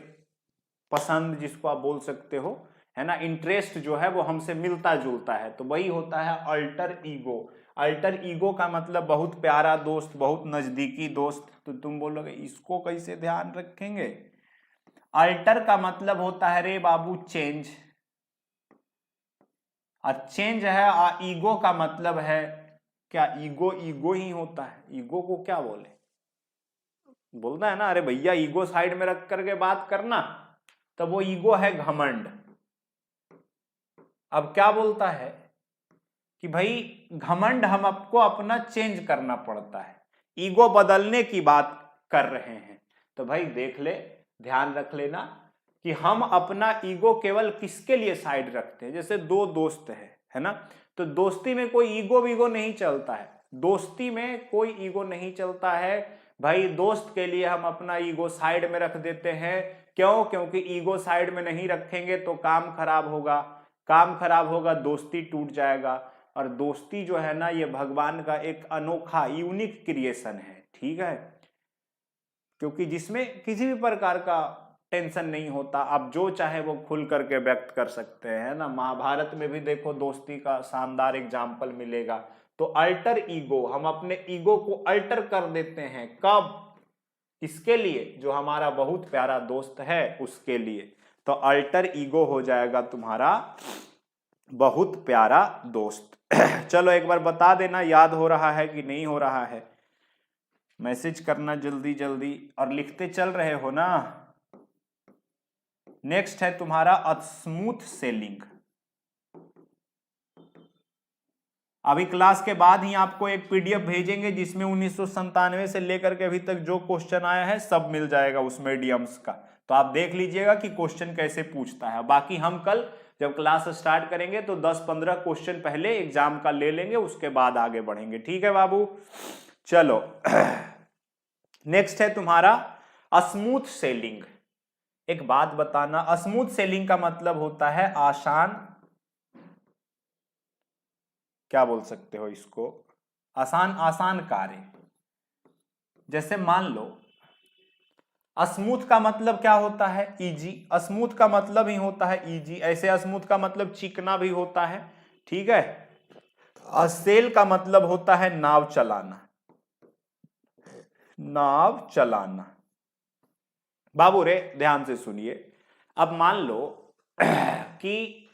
S1: पसंद जिसको आप बोल सकते हो, है ना, इंटरेस्ट जो है वो हमसे मिलता जुलता है, तो वही होता है अल्टर ईगो। अल्टर ईगो का मतलब बहुत प्यारा दोस्त, बहुत नजदीकी दोस्त। तो तुम बोलोगे इसको कैसे ध्यान रखेंगे। अल्टर का मतलब होता है रे बाबू चेंज, और चेंज है। ईगो का मतलब है क्या, ईगो ईगो ही होता है, ईगो को क्या बोले, बोलता है ना अरे भैया ईगो साइड में रख करके बात करना, तो वो ईगो है घमंड। अब क्या बोलता है कि भाई घमंड हम आपको अपना चेंज करना पड़ता है, ईगो बदलने की बात कर रहे हैं। तो भाई देख ले, ध्यान रख लेना कि हम अपना ईगो केवल किसके लिए साइड रखते हैं। जैसे दो दोस्त है ना, तो दोस्ती में कोई ईगो वीगो नहीं चलता है, दोस्ती में कोई ईगो नहीं चलता है भाई। दोस्त के लिए हम अपना ईगो साइड में रख देते हैं। क्यों, क्योंकि ईगो साइड में नहीं रखेंगे तो काम खराब होगा, काम खराब होगा, दोस्ती टूट जाएगा। और दोस्ती जो है ना, ये भगवान का एक अनोखा यूनिक क्रिएशन है, ठीक है, क्योंकि जिसमें किसी भी प्रकार का टेंशन नहीं होता, आप जो चाहे वो खुल करके व्यक्त कर सकते हैं ना। महाभारत में भी देखो दोस्ती का शानदार एग्जाम्पल मिलेगा। तो अल्टर ईगो, हम अपने ईगो को अल्टर कर देते हैं, कब, किसके लिए, जो हमारा बहुत प्यारा दोस्त है उसके लिए। तो अल्टर ईगो हो जाएगा तुम्हारा बहुत प्यारा दोस्त। चलो एक बार बता देना याद हो रहा है कि नहीं हो रहा है, मैसेज करना जल्दी जल्दी, और लिखते चल रहे हो ना। नेक्स्ट है तुम्हारा स्मूथ सेलिंग। अभी क्लास के बाद ही आपको एक पीडीएफ भेजेंगे जिसमें 1997 से लेकर के अभी तक जो क्वेश्चन आया है सब मिल जाएगा उस मीडियम्स का। तो आप देख लीजिएगा कि क्वेश्चन कैसे पूछता है। बाकी हम कल जब क्लास स्टार्ट करेंगे तो 10-15 क्वेश्चन पहले एग्जाम का ले लेंगे, उसके बाद आगे बढ़ेंगे, ठीक है बाबू। चलो नेक्स्ट है तुम्हारा स्मूथ सेलिंग। एक बात बताना, स्मूथ सेलिंग का मतलब होता है आसान, क्या बोल सकते हो इसको, आसान, आसान कार्य। जैसे मान लो स्मूथ का मतलब क्या होता है, इजी, स्मूथ का मतलब ही होता है इजी। ऐसे स्मूथ का मतलब चिकना भी होता है, ठीक है। सेल का मतलब होता है नाव चलाना, नाव चलाना। बाबू रे ध्यान से सुनिए, अब मान लो कि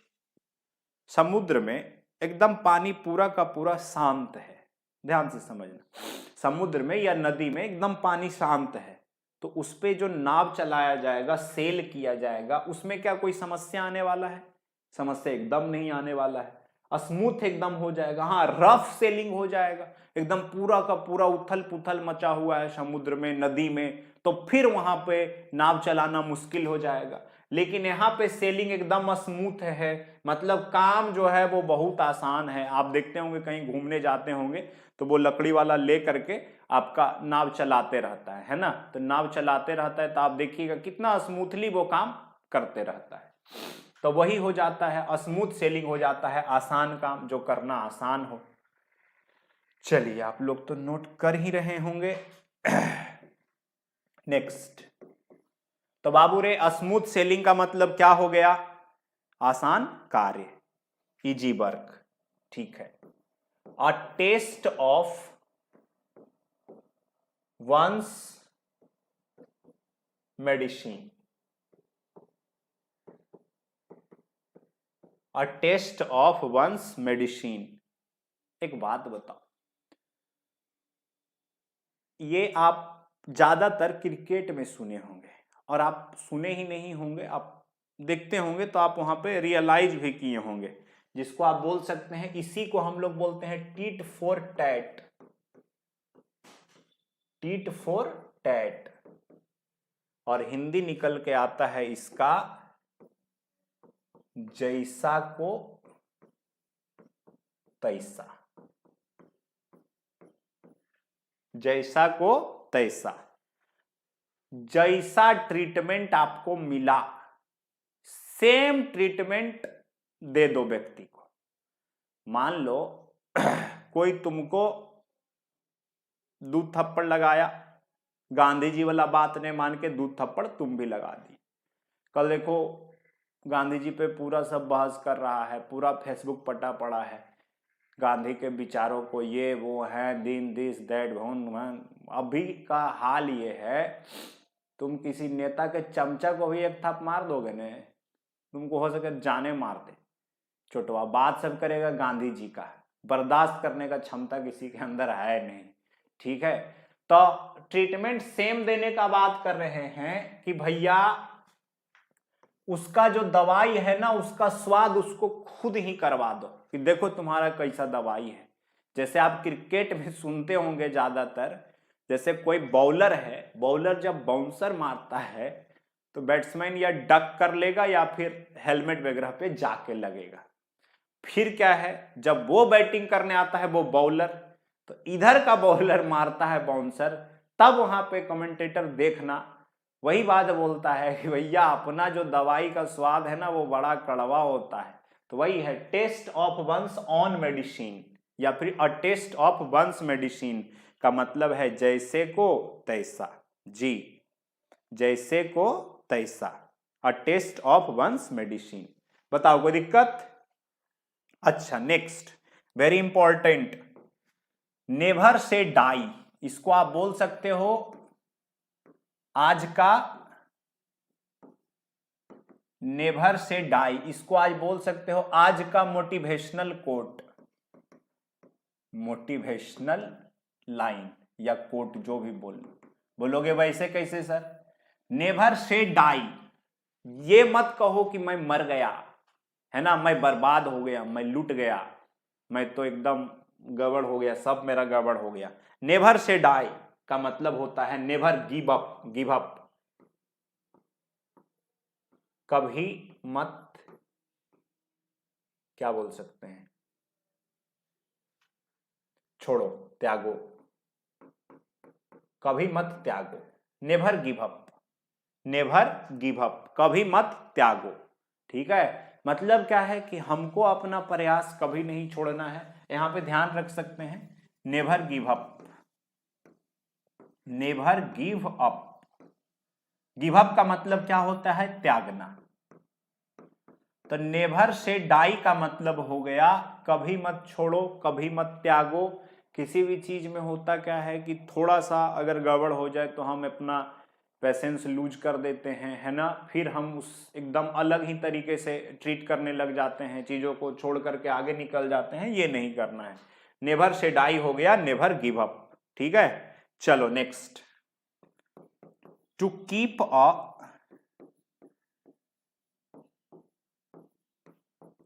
S1: समुद्र में एकदम पानी पूरा का पूरा शांत है, ध्यान से समझना, समुद्र में या नदी में एकदम पानी शांत है, तो उस पे जो नाव चलाया जाएगा, सेल किया जाएगा, उसमें क्या कोई समस्या आने वाला है, समस्या एकदम नहीं आने वाला है, स्मूथ एकदम हो जाएगा। हाँ रफ सेलिंग हो जाएगा, एकदम पूरा का पूरा उथल पुथल मचा हुआ है समुद्र में, नदी में, तो फिर वहां पे नाव चलाना मुश्किल हो जाएगा। लेकिन यहाँ पे सेलिंग एकदम स्मूथ है, मतलब काम जो है वो बहुत आसान है। आप देखते होंगे कहीं घूमने जाते होंगे तो वो लकड़ी वाला ले करके आपका नाव चलाते रहता है ना, तो नाव चलाते रहता है, तो आप देखिएगा कितना स्मूथली वो काम करते रहता है। तो वही हो जाता है, स्मूथ सेलिंग हो जाता है, आसान काम, जो करना आसान हो। चलिए आप लोग तो नोट कर ही रहे होंगे। नेक्स्ट, तो बाबू रे स्मूथ सेलिंग का मतलब क्या हो गया? आसान कार्य, इजी वर्क, ठीक है। A taste of one's medicine, a taste of one's medicine. एक बात बताओ, ये आप ज्यादातर क्रिकेट में सुने होंगे, और आप सुने ही नहीं होंगे, आप देखते होंगे तो आप वहां पे रियलाइज भी किए होंगे, जिसको आप बोल सकते हैं, इसी को हम लोग बोलते हैं tit for tat, tit for tat, और हिंदी निकल के आता है इसका जैसा को तैसा, जैसा को तैसा। जैसा ट्रीटमेंट आपको मिला, सेम ट्रीटमेंट दे दो व्यक्ति को। मान लो कोई तुमको दूध थप्पड़ लगाया, गांधी जी वाला बात ने मान के दूध थप्पड़ तुम भी लगा दी। कल देखो गांधी जी पे पूरा सब बहस कर रहा है, पूरा फेसबुक पटा पड़ा है, गांधी के विचारों को ये वो है, दिन दिस दैट भवन। अभी का हाल ये है, तुम किसी नेता के चमचा को भी एक थप मार दोगे ने, तुमको हो सके जाने मार दे छोटवा। बात सब करेगा गांधी जी का, बर्दाश्त करने का क्षमता किसी के अंदर है नहीं, ठीक है। तो ट्रीटमेंट सेम देने का बात कर रहे हैं कि भैया उसका जो दवाई है ना, उसका स्वाद उसको खुद ही करवा दो कि देखो तुम्हारा कैसा दवाई है। जैसे आप क्रिकेट में सुनते होंगे ज्यादातर, जैसे कोई बॉलर है, बॉलर जब बाउंसर मारता है तो बैट्समैन या डक कर लेगा या फिर हेलमेट वगैरह पे जाके लगेगा। फिर क्या है, जब वो बैटिंग करने आता है वो बॉलर, तो इधर का बॉलर मारता है बाउंसर, तब वहां पे कमेंटेटर देखना वही बात बोलता है कि भैया अपना जो दवाई का स्वाद है ना वो बड़ा कड़वा होता है। तो वही है taste of one's on medicine, या फिर a taste of one's medicine का मतलब है जैसे को तैसा। जी, जैसे को तैसा, a taste of one's medicine. बताओ कोई दिक्कत? अच्छा next, very important, never say die, इसको आप बोल सकते हो आज का नेवर से डाई, इसको आज बोल सकते हो आज का मोटिवेशनल कोट, मोटिवेशनल लाइन या कोट जो भी बोलोगे वैसे कैसे सर? नेवर से डाई, ये मत कहो कि मैं मर गया है ना, मैं बर्बाद हो गया, मैं लूट गया, मैं तो एकदम गड़बड़ हो गया, सब मेरा गड़बड़ हो गया। नेवर से डाई का मतलब होता है never give up, give up, कभी मत, क्या बोल सकते हैं, छोड़ो, त्यागो, कभी मत त्यागो, never give up, never give up, कभी मत त्यागो, ठीक है। मतलब क्या है कि हमको अपना प्रयास कभी नहीं छोड़ना है, यहां पे ध्यान रख सकते हैं never give up, never give up. Give up का मतलब क्या होता है? त्यागना। तो नेवर से डाई का मतलब हो गया कभी मत छोड़ो, कभी मत त्यागो। किसी भी चीज में होता क्या है कि थोड़ा सा अगर गड़बड़ हो जाए तो हम अपना पेशेंस लूज कर देते हैं, है ना, फिर हम उस एकदम अलग ही तरीके से ट्रीट करने लग जाते हैं, चीजों को छोड़ करके आगे निकल जाते हैं। ये नहीं करना है। नेवर से डाई हो गया नेवर गिव अप, ठीक है। चलो next, to keep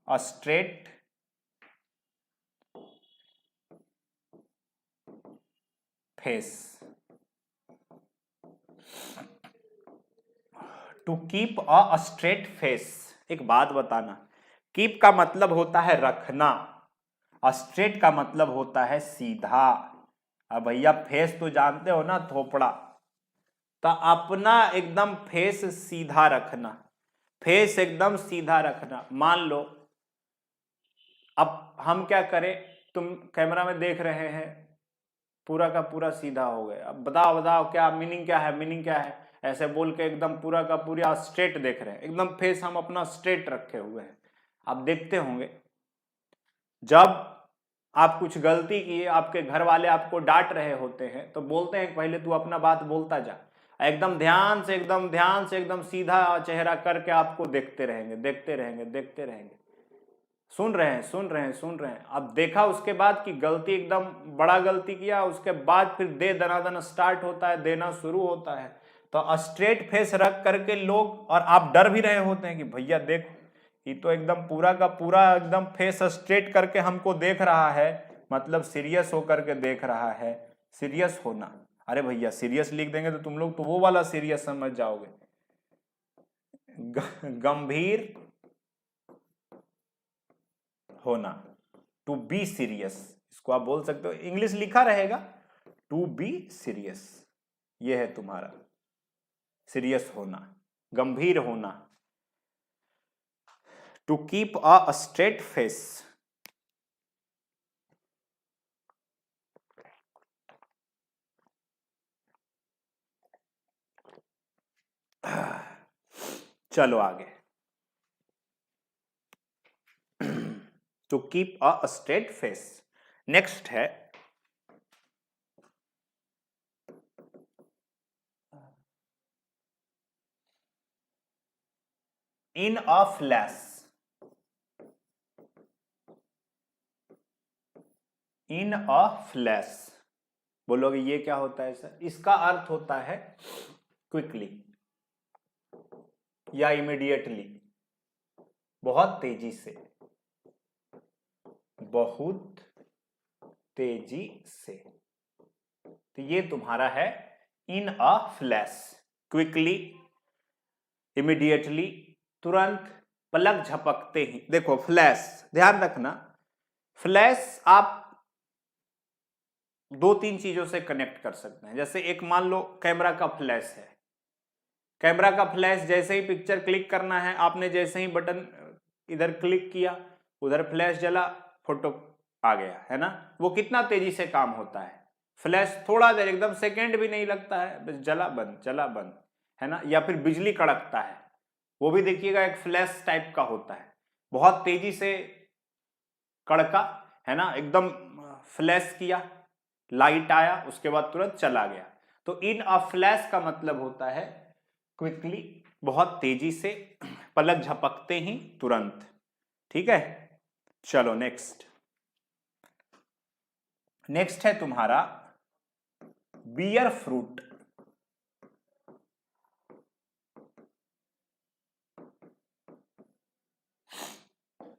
S1: a straight face, to keep a straight face. एक बात बताना, कीप का मतलब होता है रखना, स्ट्रेट का मतलब होता है सीधा। अब भैया फेस तो जानते हो ना, थोपड़ा, तो अपना एकदम फेस सीधा रखना, फेस एकदम सीधा रखना। मान लो अब हम क्या करें, तुम कैमरा में देख रहे हैं, पूरा का पूरा सीधा हो गया। अब बताओ बताओ क्या मीनिंग, क्या है मीनिंग, क्या है? ऐसे बोल के एकदम पूरा का पूरा स्ट्रेट देख रहे हैं, एकदम फेस हम अपना स्ट्रेट रखे हुए हैं। आप देखते होंगे जब आप कुछ गलती किए, आपके घर वाले आपको डांट रहे होते हैं तो बोलते हैं पहले तू अपना बात बोलता जा, एकदम ध्यान से एकदम सीधा चेहरा करके आपको देखते रहेंगे देखते रहेंगे देखते रहेंगे, सुन रहे हैं सुन रहे हैं सुन रहे हैं। अब देखा उसके बाद कि गलती एकदम बड़ा गलती किया, उसके बाद फिर दे दनादन स्टार्ट होता है, देना शुरू होता है। तो स्ट्रेट फेस रख करके लोग, और आप डर भी रहे होते हैं कि भैया देखो ये तो एकदम पूरा का पूरा एकदम फेस स्ट्रेट करके हमको देख रहा है, मतलब सीरियस होकर के देख रहा है। सीरियस होना, अरे भैया सीरियस लिख देंगे तो तुम लोग तो वो वाला सीरियस समझ जाओगे, गंभीर होना, टू बी सीरियस, इसको आप बोल सकते हो, इंग्लिश लिखा रहेगा टू बी सीरियस, ये है तुम्हारा सीरियस होना, गंभीर होना, to keep a straight face. चलो आगे, to keep a straight face. Next है in a flash. In a flash बोलोगे ये क्या होता है सर? इसका अर्थ होता है क्विकली या इमीडिएटली, बहुत तेजी से, बहुत तेजी से। तो ये तुम्हारा है in a flash, quickly, immediately, तुरंत, पलक झपकते ही। देखो फ्लैश, ध्यान रखना, फ्लैश आप दो तीन चीजों से कनेक्ट कर सकते हैं। जैसे एक मान लो कैमरा का फ्लैश है, कैमरा का फ्लैश जैसे ही पिक्चर क्लिक करना है, आपने जैसे ही बटन इधर क्लिक किया, उधर फ्लैश जला, फोटो आ गया, है ना? वो कितना तेजी से काम होता है। फ्लैश थोड़ा देर, एकदम सेकेंड भी नहीं लगता है, बस जला बंद, है ना? या फिर बिजली कड़कता है, वो भी देखिएगा एक फ्लैश टाइप का होता है, बहुत तेजी से कड़का, है ना, एकदम फ्लैश किया, लाइट आया, उसके बाद तुरंत चला गया। तो इन अ फ्लैश का मतलब होता है क्विकली, बहुत तेजी से, पलक झपकते ही, तुरंत। ठीक है, चलो नेक्स्ट। नेक्स्ट है तुम्हारा बियर फ्रूट।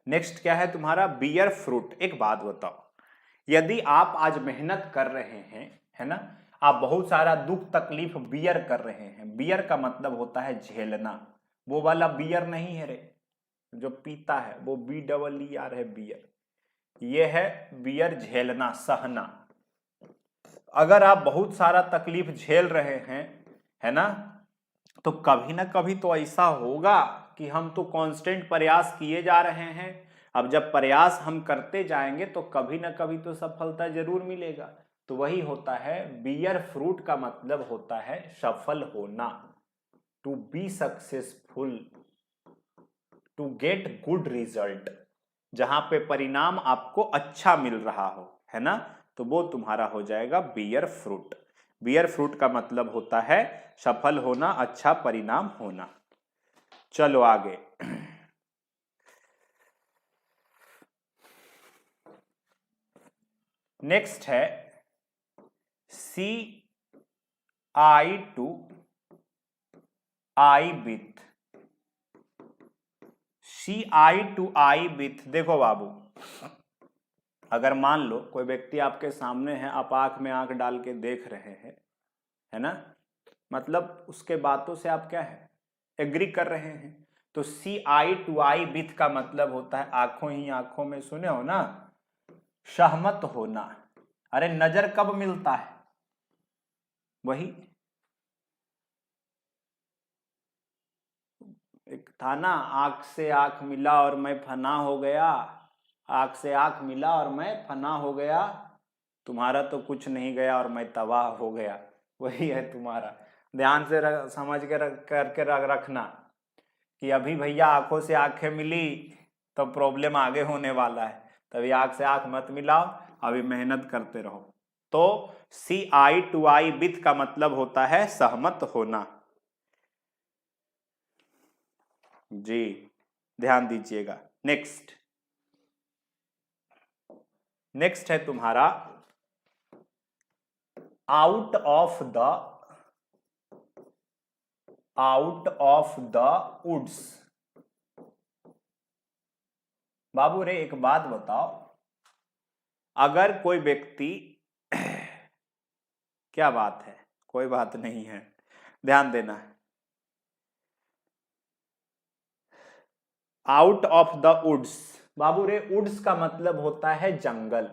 S1: नेक्स्ट क्या है तुम्हारा? Bear fruit. एक बात बताओ, यदि आप आज मेहनत कर रहे हैं, है ना, आप बहुत सारा दुख तकलीफ बियर कर रहे हैं, बियर का मतलब होता है झेलना, वो वाला बियर नहीं है रे जो पीता है, वो BEER है बियर, ये है बियर झेलना, सहना। अगर आप बहुत सारा तकलीफ झेल रहे हैं, है ना, तो कभी ना कभी तो ऐसा होगा कि हम तो कांस्टेंट प्रयास किए जा रहे हैं। अब जब प्रयास हम करते जाएंगे तो कभी ना कभी तो सफलता जरूर मिलेगा। तो वही होता है बियर फ्रूट का मतलब होता है सफल होना, to be successful, to get good result, जहां पे परिणाम आपको अच्छा मिल रहा हो, है ना, तो वो तुम्हारा हो जाएगा बियर फ्रूट। बियर फ्रूट का मतलब होता है सफल होना, अच्छा परिणाम होना। चलो आगे, नेक्स्ट है CI to eye with. CI to eye with, देखो बाबू, अगर मान लो कोई व्यक्ति आपके सामने है, आप आंख में आंख डाल के देख रहे हैं, है ना, मतलब उसके बातों से आप क्या है, एग्री कर रहे हैं। तो CI टू आई विथ का मतलब होता है आंखों ही आंखों में, सुने हो ना, सहमत होना। अरे नजर कब मिलता है? वही एक था ना, आंख से आंख मिला और मैं फना हो गया, आंख से आंख मिला और मैं फना हो गया, तुम्हारा तो कुछ नहीं गया और मैं तबाह हो गया, वही है तुम्हारा। ध्यान से समझ के करके रखना कि अभी भैया आंखों से आंखें मिली तो प्रॉब्लम आगे होने वाला है, तभी आंख से आंख मत मिलाओ, अभी मेहनत करते रहो। तो सी आई टू आई विथ का मतलब होता है सहमत होना। जी ध्यान दीजिएगा। नेक्स्ट है तुम्हारा आउट ऑफ द वुड्स। बाबू रे एक बात बताओ, अगर कोई व्यक्ति क्या बात है, कोई बात नहीं है, ध्यान देना। आउट ऑफ द वुड्स, बाबू रे वुड्स का मतलब होता है जंगल,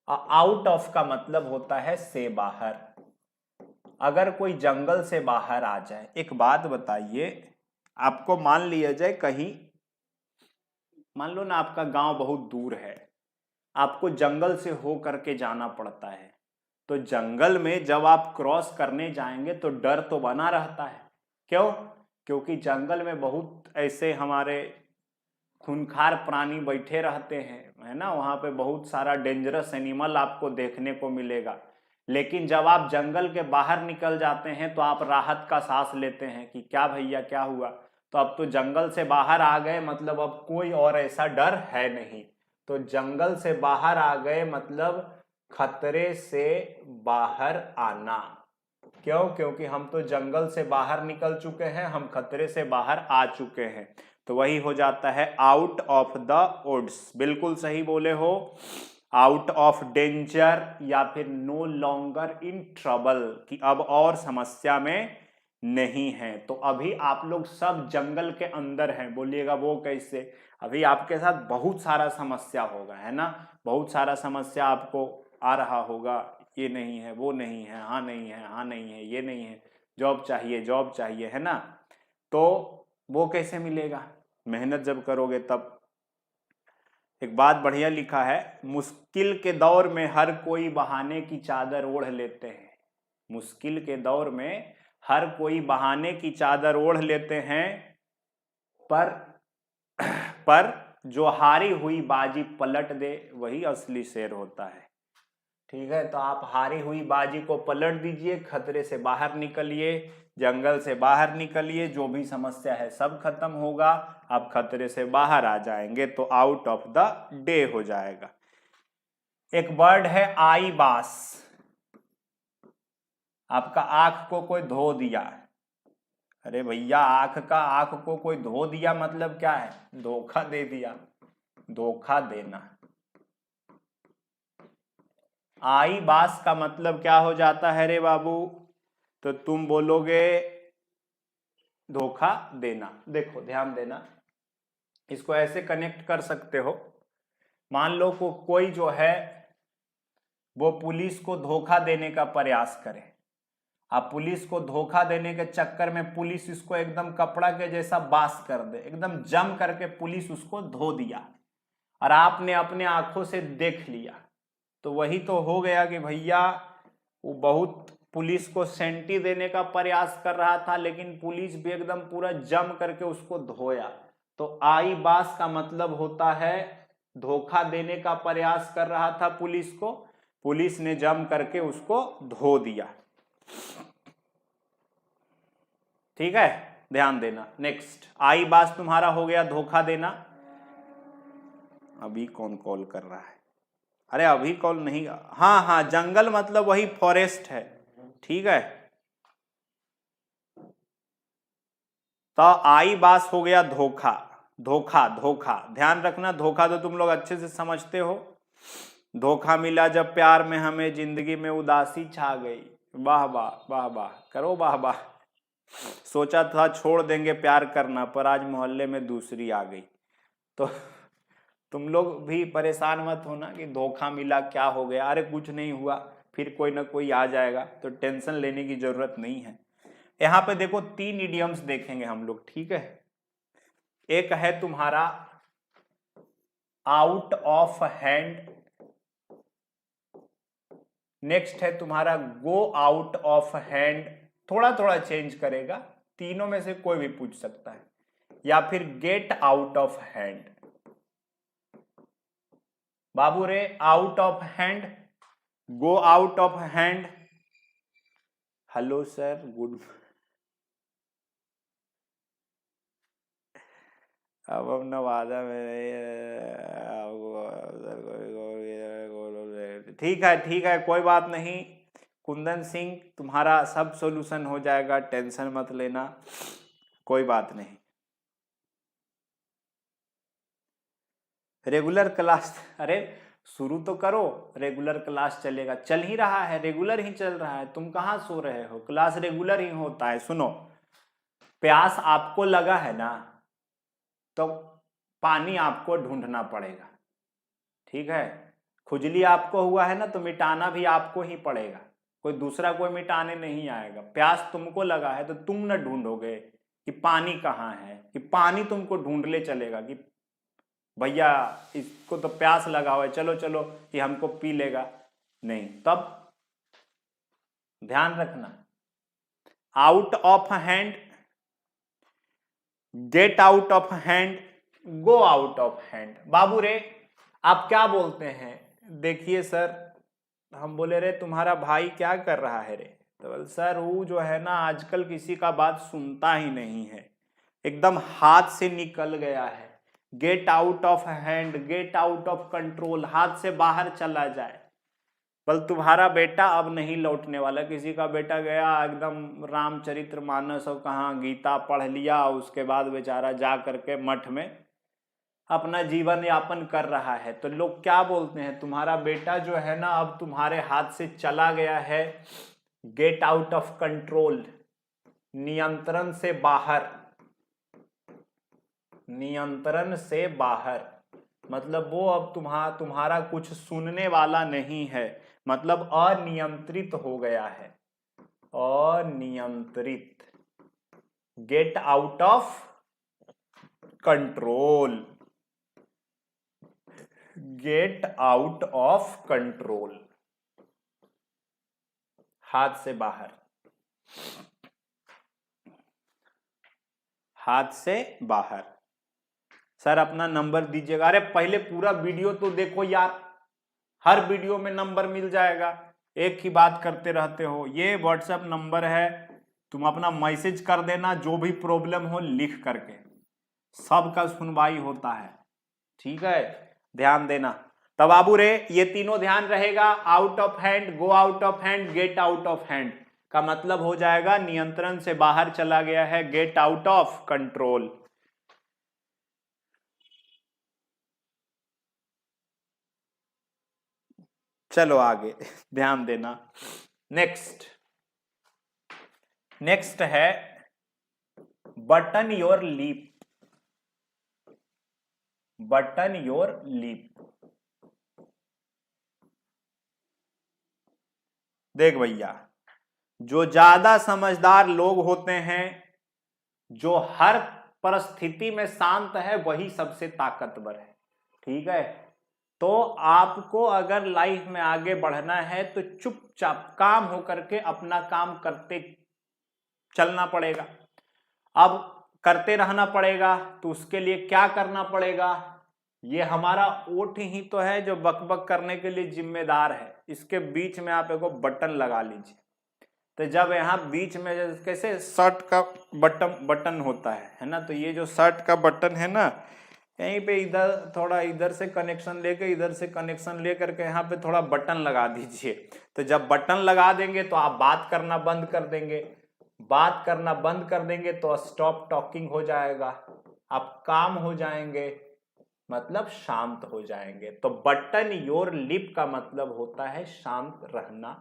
S1: आउट ऑफ का मतलब होता है से बाहर। अगर कोई जंगल से बाहर आ जाए, एक बात बताइए, आपको मान लिया जाए कहीं, मान लो ना आपका गांव बहुत दूर है, आपको जंगल से हो करके जाना पड़ता है, तो जंगल में जब आप क्रॉस करने जाएंगे तो डर तो बना रहता है। क्यों? क्योंकि जंगल में बहुत ऐसे हमारे खूंखार प्राणी बैठे रहते हैं, है ना, वहां पे बहुत सारा डेंजरस एनिमल आपको देखने को मिलेगा। लेकिन जब आप जंगल के बाहर निकल जाते हैं तो आप राहत का सांस लेते हैं कि क्या भैया क्या हुआ, तो अब तो जंगल से बाहर आ गए, मतलब अब कोई और ऐसा डर है नहीं। तो जंगल से बाहर आ गए मतलब खतरे से बाहर आना। क्यों? क्योंकि हम तो जंगल से बाहर निकल चुके हैं, हम खतरे से बाहर आ चुके हैं, तो वही हो जाता है आउट ऑफ द वुड्स। बिल्कुल सही बोले हो, आउट ऑफ डेंजर या फिर नो लॉन्गर इन ट्रबल, कि अब और समस्या में नहीं है। तो अभी आप लोग सब जंगल के अंदर हैं, बोलिएगा वो कैसे? अभी आपके साथ बहुत सारा समस्या होगा, है ना, बहुत सारा समस्या आपको आ रहा होगा, ये नहीं है, वो नहीं है, हाँ नहीं है, हाँ नहीं है, ये नहीं है, जॉब चाहिए, जॉब चाहिए, है ना। तो वो कैसे मिलेगा? मेहनत जब करोगे तब। एक बात बढ़िया लिखा है, मुश्किल के दौर में हर कोई बहाने की चादर ओढ़ लेते हैं। मुश्किल के दौर में हर कोई बहाने की चादर ओढ़ लेते हैं, पर जो हारी हुई बाजी पलट दे वही असली शेर होता है। ठीक है, तो आप हारी हुई बाजी को पलट दीजिए, खतरे से बाहर निकलिए, जंगल से बाहर निकलिए, जो भी समस्या है सब खत्म होगा, आप खतरे से बाहर आ जाएंगे, तो आउट ऑफ द डे हो जाएगा। एक वर्ड है आई बास। आपका आंख को कोई धो दिया, अरे भैया आंख को कोई धो दिया मतलब क्या है? धोखा दे दिया, धोखा देना। आई बास का मतलब क्या हो जाता है रे बाबू? तो तुम बोलोगे धोखा देना। देखो ध्यान देना, इसको ऐसे कनेक्ट कर सकते हो, मान लो कोई जो है वो पुलिस को धोखा देने का प्रयास करे, आप पुलिस को धोखा देने के चक्कर में पुलिस इसको एकदम कपड़ा के जैसा बास कर दे, एकदम जम करके पुलिस उसको धो दिया और आपने अपने आंखों से देख लिया, तो वही तो हो गया कि भैया वो बहुत पुलिस को सेंटी देने का प्रयास कर रहा था, लेकिन पुलिस भी एकदम पूरा जम करके उसको धोया। तो आई बास का मतलब होता है धोखा देने का प्रयास कर रहा था पुलिस को, पुलिस ने जम करके उसको धो दिया। ठीक है, ध्यान देना। नेक्स्ट, आई बास तुम्हारा हो गया धोखा देना। अभी कौन कॉल कर रहा है? अरे अभी कॉल नहीं, हाँ हाँ, जंगल मतलब वही फॉरेस्ट है, ठीक है। तो आई बास हो गया धोखा, धोखा धोखा, ध्यान रखना, धोखा तो तुम लोग अच्छे से समझते हो। धोखा मिला जब प्यार में हमें, जिंदगी में उदासी छा गई, वाह वाह वाह वाह, करो वाह वाह। सोचा था छोड़ देंगे प्यार करना, पर आज मोहल्ले में दूसरी आ गई। तो तुम लोग भी परेशान मत होना कि धोखा मिला क्या हो गया, अरे कुछ नहीं हुआ, फिर कोई ना कोई आ जाएगा, तो टेंशन लेने की जरूरत नहीं है। यहां पे देखो 3 इडियम्स देखेंगे हम लोग, ठीक है। एक है तुम्हारा आउट ऑफ हैंड, नेक्स्ट है तुम्हारा गो आउट ऑफ हैंड, थोड़ा थोड़ा चेंज करेगा, तीनों में से कोई भी पूछ सकता है, या फिर गेट आउट ऑफ हैंड। बाबू रे, out of hand, go out of hand. Hello sir, good. अब हम नवादा में, ठीक है ठीक है, कोई बात नहीं कुंदन सिंह, तुम्हारा सब सॉल्यूशन हो जाएगा, टेंशन मत लेना, कोई बात नहीं। रेगुलर क्लास, अरे शुरू तो करो, रेगुलर क्लास चलेगा, चल ही रहा है, रेगुलर ही चल रहा है, तुम कहाँ सो रहे हो, क्लास रेगुलर ही होता है। सुनो, प्यास आपको लगा है ना, तो पानी आपको ढूंढना पड़ेगा, ठीक है। खुजली आपको हुआ है ना, तो मिटाना भी आपको ही पड़ेगा, कोई दूसरा कोई मिटाने नहीं आएगा। प्यास तुमको लगा है तो तुम न ढूंढोगे कि पानी कहाँ है, कि पानी तुमको ढूंढ ले चलेगा कि भैया इसको तो प्यास लगा हुआ है, चलो चलो कि हमको पी लेगा, नहीं। तब ध्यान रखना, out of hand, get out of hand, go out of hand. बाबू रे, आप क्या बोलते हैं? देखिए सर, हम बोले रे तुम्हारा भाई क्या कर रहा है रे, तो सर वो जो है ना आजकल किसी का बात सुनता ही नहीं है, एकदम हाथ से निकल गया है, gate out of hand, get out of control, हाथ से बाहर चला जाए। बल तुम्हारा बेटा अब नहीं लौटने वाला, किसी का बेटा गया एकदम रामचरितमानस और कहाँ गीता पढ़ लिया, उसके बाद बेचारा जा करके मठ में अपना जीवन यापन कर रहा है, तो लोग क्या बोलते हैं, तुम्हारा बेटा जो है ना अब तुम्हारे हाथ से चला गया है, गेट आउट ऑफ कंट्रोल, नियंत्रण से बाहर, नियंत्रण से बाहर, मतलब वो अब तुम्हारा कुछ सुनने वाला नहीं है, मतलब अनियंत्रित हो गया है, अनियंत्रित, gate out of control, gate out of control, हाथ से बाहर, हाथ से बाहर। सर अपना नंबर दीजिएगा, अरे पहले पूरा वीडियो तो देखो यार, हर वीडियो में नंबर मिल जाएगा, एक ही बात करते रहते हो। ये व्हाट्सएप नंबर है, तुम अपना मैसेज कर देना, जो भी प्रॉब्लम हो लिख करके, सबका सुनवाई होता है, ठीक है, ध्यान देना। तब बाबू रे ये तीनों ध्यान रहेगा, out of hand, go out of hand, get out of hand का मतलब हो जाएगा नियंत्रण से बाहर चला गया है, गेट आउट ऑफ कंट्रोल। चलो आगे ध्यान देना। नेक्स्ट, नेक्स्ट है button your lip, button your lip. देख भैया, जो ज्यादा समझदार लोग होते हैं, जो हर परिस्थिति में शांत है, वही सबसे ताकतवर है, ठीक है। तो आपको अगर लाइफ में आगे बढ़ना है तो चुपचाप काम होकर के अपना काम करते चलना पड़ेगा। अब करते रहना पड़ेगा, तो उसके लिए क्या करना पड़ेगा, ये हमारा ओठ ही तो है जो बकबक करने के लिए जिम्मेदार है। इसके बीच में आप एक बटन लगा लीजिए, तो जब यहाँ बीच में कैसे शर्ट का बटन होता है ना, तो ये जो शर्ट का बटन है ना, यहीं पे इधर थोड़ा इधर से कनेक्शन लेके इधर से कनेक्शन लेकर के यहाँ पे थोड़ा बटन लगा दीजिए। तो जब बटन लगा देंगे तो आप बात करना बंद कर देंगे, बात करना बंद कर देंगे तो स्टॉप टॉकिंग हो जाएगा, आप काम हो जाएंगे, मतलब शांत हो जाएंगे। तो बटन योर लिप का मतलब होता है शांत रहना,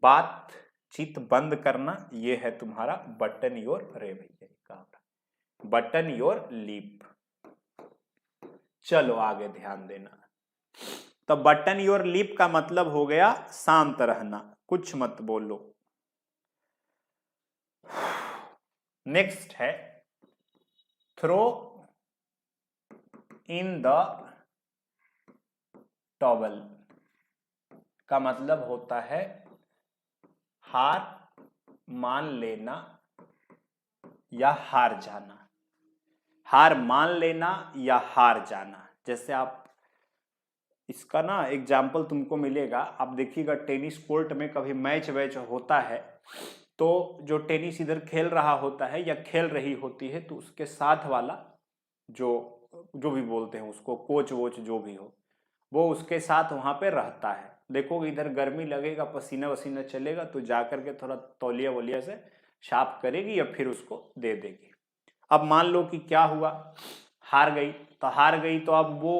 S1: बातचीत बंद करना, ये है तुम्हारा बटन योर, अरे भैया कहा बटन योर लिप। चलो आगे ध्यान देना, तो बटन योर लिप का मतलब हो गया शांत रहना, कुछ मत बोलो। नेक्स्ट है थ्रो इन द टॉवल का मतलब होता है हार मान लेना या हार जाना। हार मान लेना या हार जाना। जैसे आप इसका ना एग्जाम्पल तुमको मिलेगा, आप देखिएगा टेनिस कोर्ट में कभी मैच वैच होता है तो जो टेनिस इधर खेल रहा होता है या खेल रही होती है तो उसके साथ वाला जो भी बोलते हैं उसको, कोच वोच जो भी हो, वो उसके साथ वहां पे रहता है। देखोगे इधर गर्मी लगेगा, पसीना वसीना चलेगा तो जाकर के थोड़ा तौलिया वलिया से साफ करेगी या फिर उसको दे देगी। अब मान लो कि क्या हुआ, हार गई, तो हार गई तो अब वो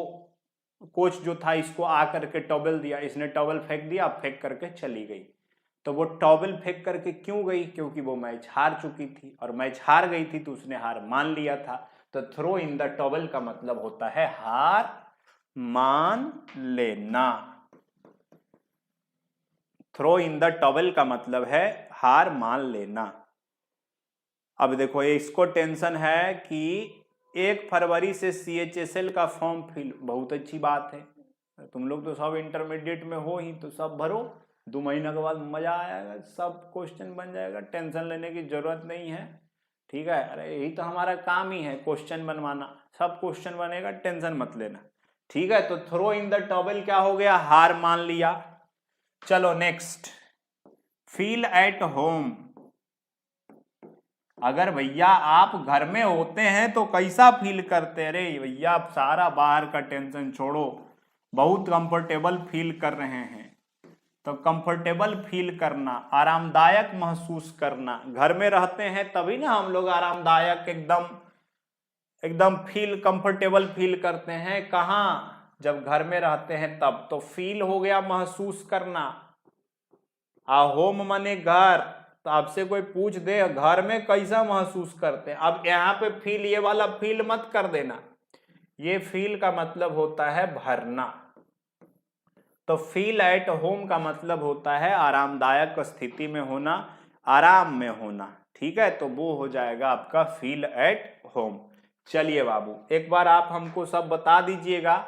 S1: कोच जो था इसको आकर के टॉवल दिया, इसने टॉवल फेंक दिया, फेंक करके चली गई। तो वो टॉवल फेंक करके क्यों गई? क्योंकि वो मैच हार चुकी थी और मैच हार गई थी तो उसने हार मान लिया था। तो थ्रो इन द टॉवल का मतलब होता है हार मान लेना। थ्रो इन द टॉवल का मतलब है हार मान लेना। अब देखो ये इसको टेंशन है कि 1 फरवरी से CHSL का फॉर्म फिल, बहुत अच्छी बात है, तुम लोग तो सब इंटरमीडिएट में हो ही तो सब भरो, 2 महीना के बाद मजा आएगा, सब क्वेश्चन बन जाएगा, टेंशन लेने की जरूरत नहीं है। ठीक है, अरे यही तो हमारा काम ही है क्वेश्चन बनवाना, सब क्वेश्चन बनेगा, टेंशन मत लेना। ठीक है, तो थ्रो इन द टॉवल क्या हो गया? हार मान लिया। चलो नेक्स्ट, फील एट होम। अगर भैया आप घर में होते हैं तो कैसा फील करते हैं? अरे भैया आप सारा बाहर का टेंशन छोड़ो, बहुत कंफर्टेबल फील कर रहे हैं। तो कंफर्टेबल फील करना, आरामदायक महसूस करना, घर में रहते हैं तभी ना हम लोग आरामदायक एकदम फील कंफर्टेबल फील करते हैं। कहाँ? जब घर में रहते हैं तब। तो फील हो गया महसूस करना, होम माने घर। तो आपसे कोई पूछ दे घर में कैसा महसूस करते हैं, अब यहाँ पे फील, ये वाला फील मत कर देना, ये फील का मतलब होता है भरना। तो फील एट होम का मतलब होता है आरामदायक स्थिति में होना, आराम में होना। ठीक है, तो वो हो जाएगा आपका फील एट होम। चलिए बाबू, एक बार आप हमको सब बता दीजिएगा,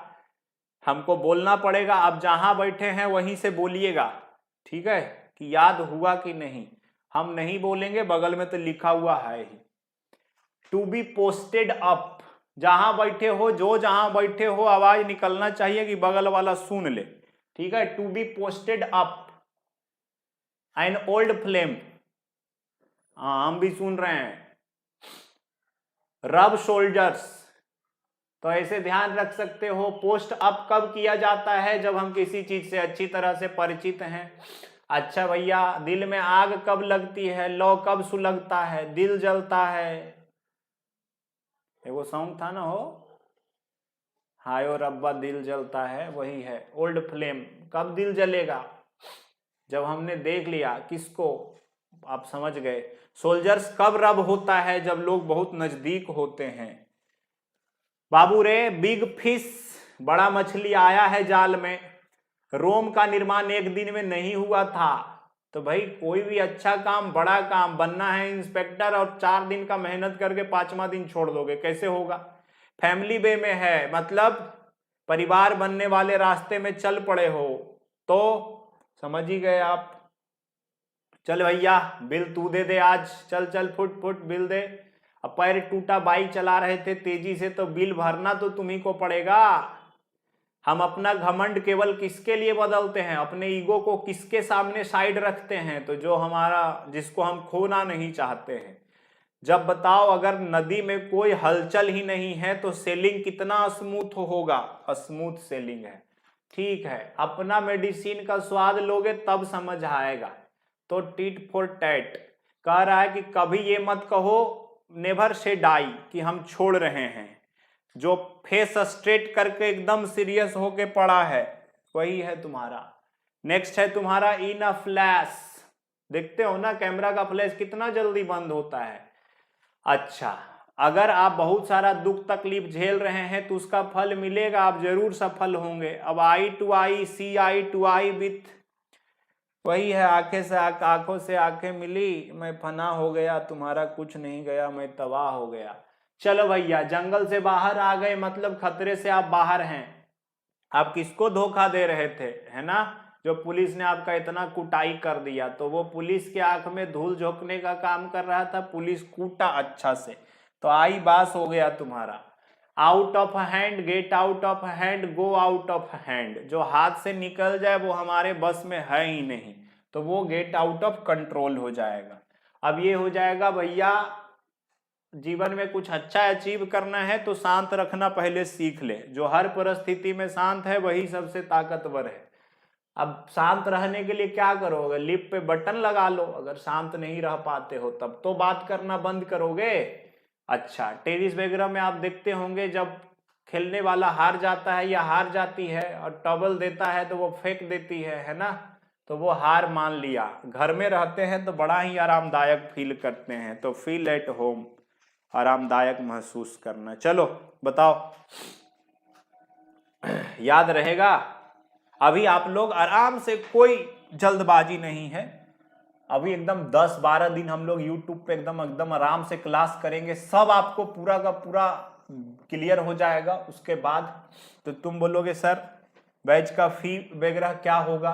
S1: हमको बोलना पड़ेगा, आप जहां बैठे हैं वहीं से बोलिएगा। ठीक है, कि याद हुआ कि नहीं। हम नहीं बोलेंगे, बगल में तो लिखा हुआ है ही। टू बी पोस्टेड अप, जहां बैठे हो, जो जहां बैठे हो आवाज निकलना चाहिए कि बगल वाला सुन ले। ठीक है, to be posted up an old flame, हम भी सुन रहे हैं। रब शोल्डर्स, तो ऐसे ध्यान रख सकते हो। पोस्ट अप कब किया जाता है? जब हम किसी चीज से अच्छी तरह से परिचित हैं। अच्छा भैया, दिल में आग कब लगती है? लौ कब सुलगता है? दिल जलता है। वो सॉन्ग था ना, हो हाय और रब्बा दिल जलता है, वही है ओल्ड फ्लेम। कब दिल जलेगा? जब हमने देख लिया किसको, आप समझ गए। सोल्जर्स कब रब होता है? जब लोग बहुत नजदीक होते हैं। बाबू रे, बिग फिश, बड़ा मछली आया है जाल में। रोम का निर्माण एक दिन में नहीं हुआ था। तो भाई कोई भी अच्छा काम, बड़ा काम बनना है इंस्पेक्टर, और 4 दिन का मेहनत करके 5वां दिन छोड़ दोगे, कैसे होगा? फैमिली वे में है, मतलब परिवार बनने वाले रास्ते में चल पड़े हो, तो समझ ही गए आप। चल भैया बिल तू दे दे आज, चल चल फुट फुट बिल दे। अब पैर टूटा, बाइक चला रहे थे तेजी से, तो बिल भरना तो तुम्ही को पड़ेगा। हम अपना घमंड केवल किसके लिए बदलते हैं? अपने ईगो को किसके सामने साइड रखते हैं? तो जो हमारा, जिसको हम खोना नहीं चाहते हैं। जब बताओ, अगर नदी में कोई हलचल ही नहीं है तो सेलिंग कितना स्मूथ होगा? स्मूथ सेलिंग है। ठीक है, अपना मेडिसिन का स्वाद लोगे तब समझ आएगा। तो टिट फॉर टैट कह रहा है कि कभी ये मत कहो नेवर से डाई, कि हम छोड़ रहे हैं। जो फेस स्ट्रेट करके एकदम सीरियस होके पड़ा है वही है तुम्हारा। नेक्स्ट है तुम्हारा इन अ फ्लैश। देखते हो ना कैमरा का फ्लैश कितना जल्दी बंद होता है। अच्छा, अगर आप बहुत सारा दुख तकलीफ झेल रहे हैं तो उसका फल मिलेगा, आप जरूर सफल होंगे। अब eye to eye, see eye to eye with, वही है आंखों से आंखें मिली, मैं फना हो गया, तुम्हारा कुछ नहीं गया, मैं तबाह हो गया। चलो भैया, जंगल से बाहर आ गए, मतलब खतरे से आप बाहर हैं। आप किसको धोखा दे रहे थे, है ना? जो पुलिस ने आपका इतना कुटाई कर दिया, तो वो पुलिस के आंख में धूल झोंकने का काम कर रहा था, पुलिस कूटा अच्छा से, तो आई बास हो गया तुम्हारा। Out of hand, get out of hand, go out of hand, जो हाथ से निकल जाए वो हमारे बस में है ही नहीं, तो वो गेट आउट ऑफ कंट्रोल हो जाएगा। अब ये हो जाएगा भैया, जीवन में कुछ अच्छा अचीव करना है तो शांत रखना पहले सीख ले। जो हर परिस्थिति में शांत है वही सबसे ताकतवर है। अब शांत रहने के लिए क्या करोगे? लिप पे बटन लगा लो। अगर शांत नहीं रह पाते हो तब तो बात करना बंद करोगे। अच्छा, टेनिस वगैरह में आप देखते होंगे, जब खेलने वाला हार जाता है या हार जाती है और टॉवल देता है तो वो फेंक देती है ना, तो वो हार मान लिया। घर में रहते हैं तो बड़ा ही आरामदायक फील करते हैं, तो फील एट होम, आरामदायक महसूस करना। चलो बताओ, याद रहेगा? अभी आप लोग आराम से, कोई जल्दबाजी नहीं है। अभी एकदम 10-12 दिन हम लोग YouTube पे एकदम आराम से क्लास करेंगे, सब आपको पूरा का पूरा क्लियर हो जाएगा। उसके बाद तो तुम बोलोगे सर बैच का फी वगैरह क्या होगा?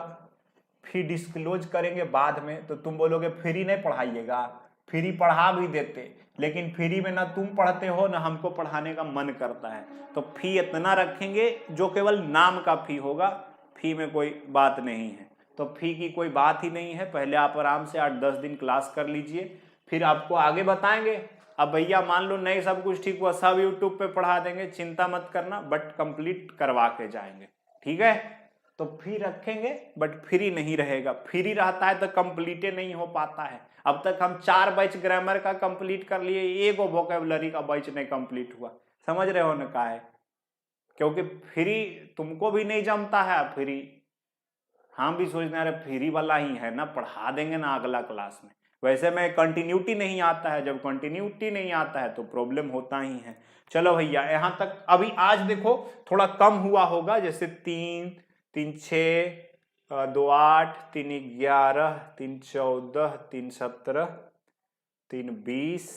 S1: फी डिस्क्लोज करेंगे बाद में, तो तुम बोलोगे फ्री नहीं पढ़ाइएगा। फ्री पढ़ा भी देते, लेकिन फ्री में ना तुम पढ़ते हो ना हमको पढ़ाने का मन करता है, तो फी इतना रखेंगे जो केवल नाम का फी होगा। फी में कोई बात नहीं है, तो फी की कोई बात ही नहीं है। पहले आप आराम से 8-10 दिन क्लास कर लीजिए, फिर आपको आगे बताएंगे। अब भैया मान लो नहीं सब कुछ ठीक हुआ, सब यूट्यूब पे पढ़ा देंगे, चिंता मत करना, बट कंप्लीट करवा के जाएंगे, ठीक है? तो फी रखेंगे बट फ्री नहीं रहेगा। फ्री रहता है तो कंप्लीट नहीं हो पाता है। अब तक हम 4 बैच ग्रामर का कंप्लीट कर लिए, एक वोकैबुलरी का बैच नहीं कंप्लीट हुआ। समझ रहे हो ना का है? क्योंकि फ्री तुमको भी नहीं जमता है। फ्री हम भी सोचते हैं फ्री वाला ही है ना, पढ़ा देंगे ना अगला क्लास में। वैसे में कंटिन्यूटी नहीं आता है, जब कंटिन्यूटी नहीं आता है तो प्रॉब्लम होता ही है। चलो भैया, यहाँ तक अभी आज देखो थोड़ा कम हुआ होगा, जैसे 3, 3, 6, 2, 8, 3, 11, 3, 14, 3, 17, 3, 20,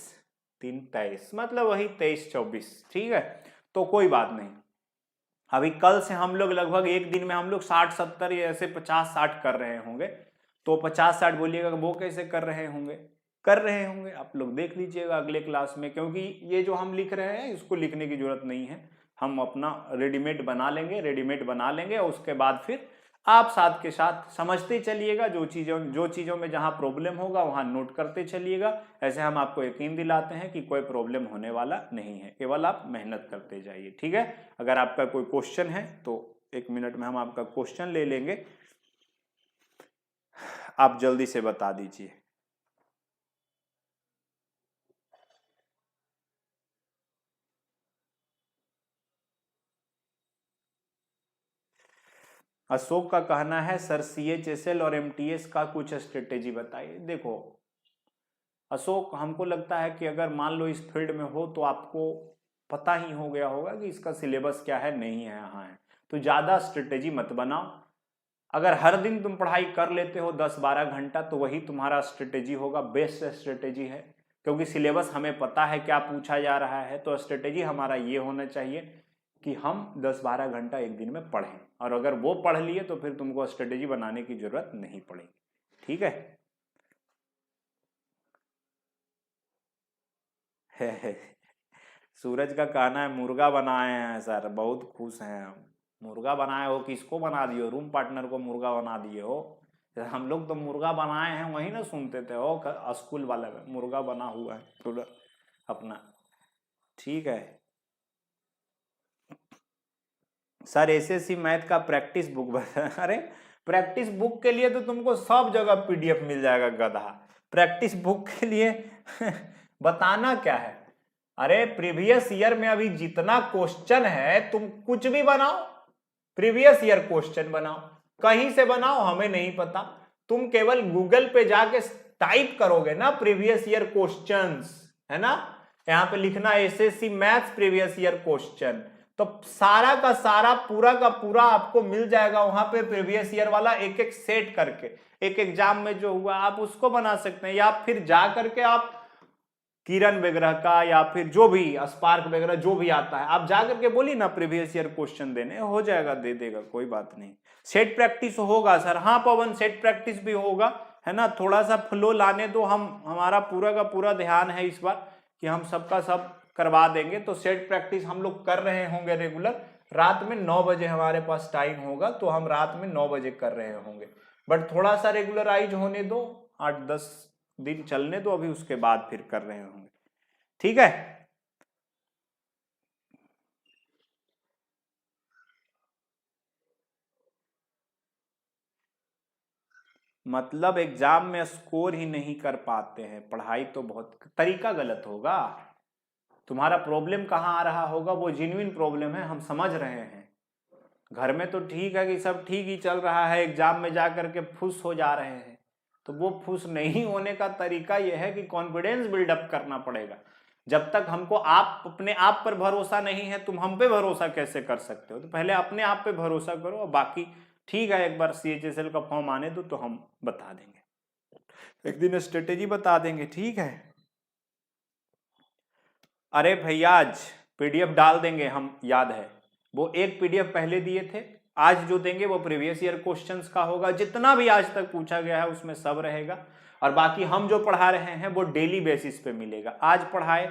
S1: 3, 23, मतलब वही 23, 24, ठीक है? तो कोई बात नहीं। अभी कल से हम लोग लगभग एक दिन में हम लोग 60-70 या ऐसे 50-60 कर रहे होंगे। तो 50-60 बोलिएगा, वो कैसे कर रहे होंगे? कर रहे होंगे आप लोग देख लीजिएगा अगले क्लास में, क्योंकि ये जो हम लिख रहे हैं इसको लिखने की जरूरत नहीं है। हम अपना रेडीमेड बना लेंगे और उसके बाद फिर आप साथ के साथ समझते चलिएगा। जो चीज़ों में जहाँ प्रॉब्लम होगा वहाँ नोट करते चलिएगा। ऐसे हम आपको यकीन दिलाते हैं कि कोई प्रॉब्लम होने वाला नहीं है, केवल आप मेहनत करते जाइए, ठीक है? अगर आपका कोई क्वेश्चन है तो 1 मिनट में हम आपका क्वेश्चन ले लेंगे, आप जल्दी से बता दीजिए। अशोक का कहना है सर CHSL और MTS का कुछ स्ट्रेटेजी बताइए। देखो अशोक, हमको लगता है कि अगर मान लो इस फील्ड में हो तो आपको पता ही हो गया होगा कि इसका सिलेबस क्या है, नहीं है, यहाँ है, तो ज़्यादा स्ट्रेटेजी मत बनाओ। अगर हर दिन तुम पढ़ाई कर लेते हो 10-12 घंटा तो वही तुम्हारा स्ट्रेटेजी होगा, बेस्ट स्ट्रेटेजी है। क्योंकि सिलेबस हमें पता है क्या पूछा जा रहा है, तो स्ट्रेटेजी हमारा ये होना चाहिए कि हम 10-12 घंटा एक दिन में पढ़ें, और अगर वो पढ़ लिए तो फिर तुमको स्ट्रेटेजी बनाने की जरूरत नहीं पड़ेगी, ठीक है? सूरज का कहना है मुर्गा बनाए हैं सर, बहुत खुश हैं हम। मुर्गा बनाए हो? किसको बना दिए हो? रूम पार्टनर को मुर्गा बना दिए हो? हम लोग तो मुर्गा बनाए हैं वही ना सुनते थे, हो स्कूल वाले में मुर्गा बना हुआ है पूरा अपना, ठीक है? सर SSC मैथ का प्रैक्टिस बुक बता। अरे प्रैक्टिस बुक के लिए तो तुमको सब जगह PDF मिल जाएगा गधा। प्रैक्टिस बुक के लिए बताना क्या है? अरे प्रीवियस ईयर में अभी जितना क्वेश्चन है तुम कुछ भी बनाओ, प्रीवियस ईयर क्वेश्चन बनाओ, कहीं से बनाओ, हमें नहीं पता। तुम केवल गूगल पे जाके टाइप करोगे ना प्रीवियस ईयर क्वेश्चंस, है ना? यहाँ पे लिखना SSC maths previous year question, तो सारा का सारा पूरा का पूरा आपको मिल जाएगा वहां पे। प्रीवियस ईयर वाला एक एक सेट करके एक एग्जाम में जो हुआ आप उसको बना सकते हैं, या फिर जा करके आप किरण वगैरह का या फिर जो भी स्पार्क वगैरह जो भी आता है, आप जाकर के बोलिए ना प्रीवियस ईयर क्वेश्चन देने, हो जाएगा, दे देगा, कोई बात नहीं। सेट प्रैक्टिस होगा सर, हाँ पवन सेट प्रैक्टिस भी होगा, है ना। थोड़ा सा फ्लो लाने दो, हमारा पूरा का पूरा ध्यान है इस बार कि हम सबका सब करवा देंगे। तो सेट प्रैक्टिस हम लोग कर रहे होंगे रेगुलर, रात में 9 बजे हमारे पास टाइम होगा, तो हम रात में 9 बजे कर रहे होंगे। बट थोड़ा सा रेगुलराइज होने दो, 8-10 दिन चलने दो अभी, उसके बाद फिर कर रहे होंगे, ठीक है। मतलब एग्जाम में स्कोर ही नहीं कर पाते हैं, पढ़ाई तो बहुत, तरीका गलत होगा। तुम्हारा प्रॉब्लम कहाँ आ रहा होगा, वो जेन्युइन प्रॉब्लम है, हम समझ रहे हैं। घर में तो ठीक है कि सब ठीक ही चल रहा है, एग्जाम में जा करके खुश हो जा रहे हैं, तो वो खुश नहीं होने का तरीका यह है कि कॉन्फिडेंस बिल्डअप करना पड़ेगा। जब तक हमको आप अपने आप पर भरोसा नहीं है, तुम हम पे भरोसा कैसे कर सकते हो। तो पहले अपने आप पे भरोसा करो, और बाकी ठीक है, एक बार CHSL का फॉर्म आने दो तो हम बता देंगे, एक दिन स्ट्रेटेजी बता देंगे, ठीक है। अरे भैया आज PDF डाल देंगे हम, याद है वो एक PDF पहले दिए थे, आज जो देंगे वो प्रीवियस ईयर क्वेश्चंस का होगा, जितना भी आज तक पूछा गया है उसमें सब रहेगा। और बाकी हम जो पढ़ा रहे हैं वो डेली बेसिस पे मिलेगा, आज पढ़ाए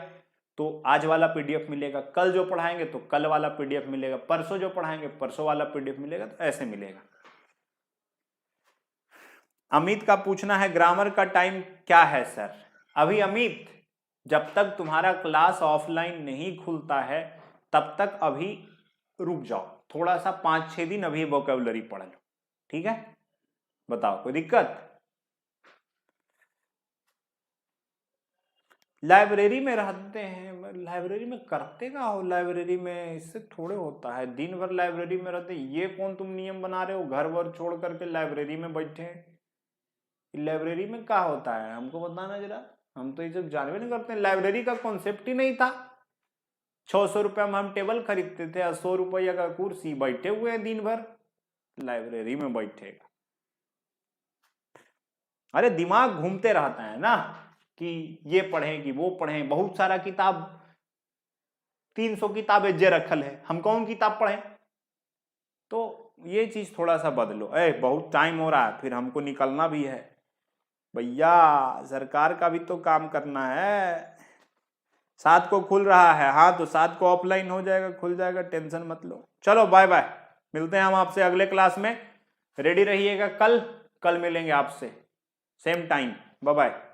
S1: तो आज वाला PDF मिलेगा, कल जो पढ़ाएंगे तो कल वाला PDF मिलेगा, परसों जो पढ़ाएंगे परसों वाला PDF मिलेगा, तो ऐसे मिलेगा। अमित का पूछना है ग्रामर का टाइम क्या है सर। अभी अमित, जब तक तुम्हारा क्लास ऑफलाइन नहीं खुलता है तब तक अभी रुक जाओ, थोड़ा सा 5-6 दिन अभी वोकैबुलरी पढ़ लो, ठीक है। बताओ कोई दिक्कत। लाइब्रेरी में रहते हैं, लाइब्रेरी में करते का हो, लाइब्रेरी में इससे थोड़े होता है, दिन भर लाइब्रेरी में रहते। ये कौन तुम नियम बना रहे हो, घर वर छोड़ करके लाइब्रेरी में बैठे हैं। लाइब्रेरी में क्या होता है हमको बताना जरा, हम तो ये सब जानवे नहीं करते। लाइब्रेरी का कॉन्सेप्ट ही नहीं था। 600 रुपया में हम टेबल खरीदते थे, 100 रुपया का कुर्सी, बैठे हुए हैं दिन भर लाइब्रेरी में बैठेगा। अरे दिमाग घूमते रहता है ना कि ये पढ़ें कि वो पढ़ें, बहुत सारा किताब, 300 किताबें जे रखल है, हम कौन किताब पढ़ें। तो ये चीज थोड़ा सा बदलो। बहुत टाइम हो रहा है, फिर हमको निकलना भी है भैया, सरकार का भी तो काम करना है। 7 को खुल रहा है, हाँ तो 7 को ऑफलाइन हो जाएगा, खुल जाएगा, टेंशन मत लो। चलो बाय बाय, मिलते हैं हम आपसे अगले क्लास में, रेडी रहिएगा। कल मिलेंगे आपसे सेम टाइम, बाय बाय।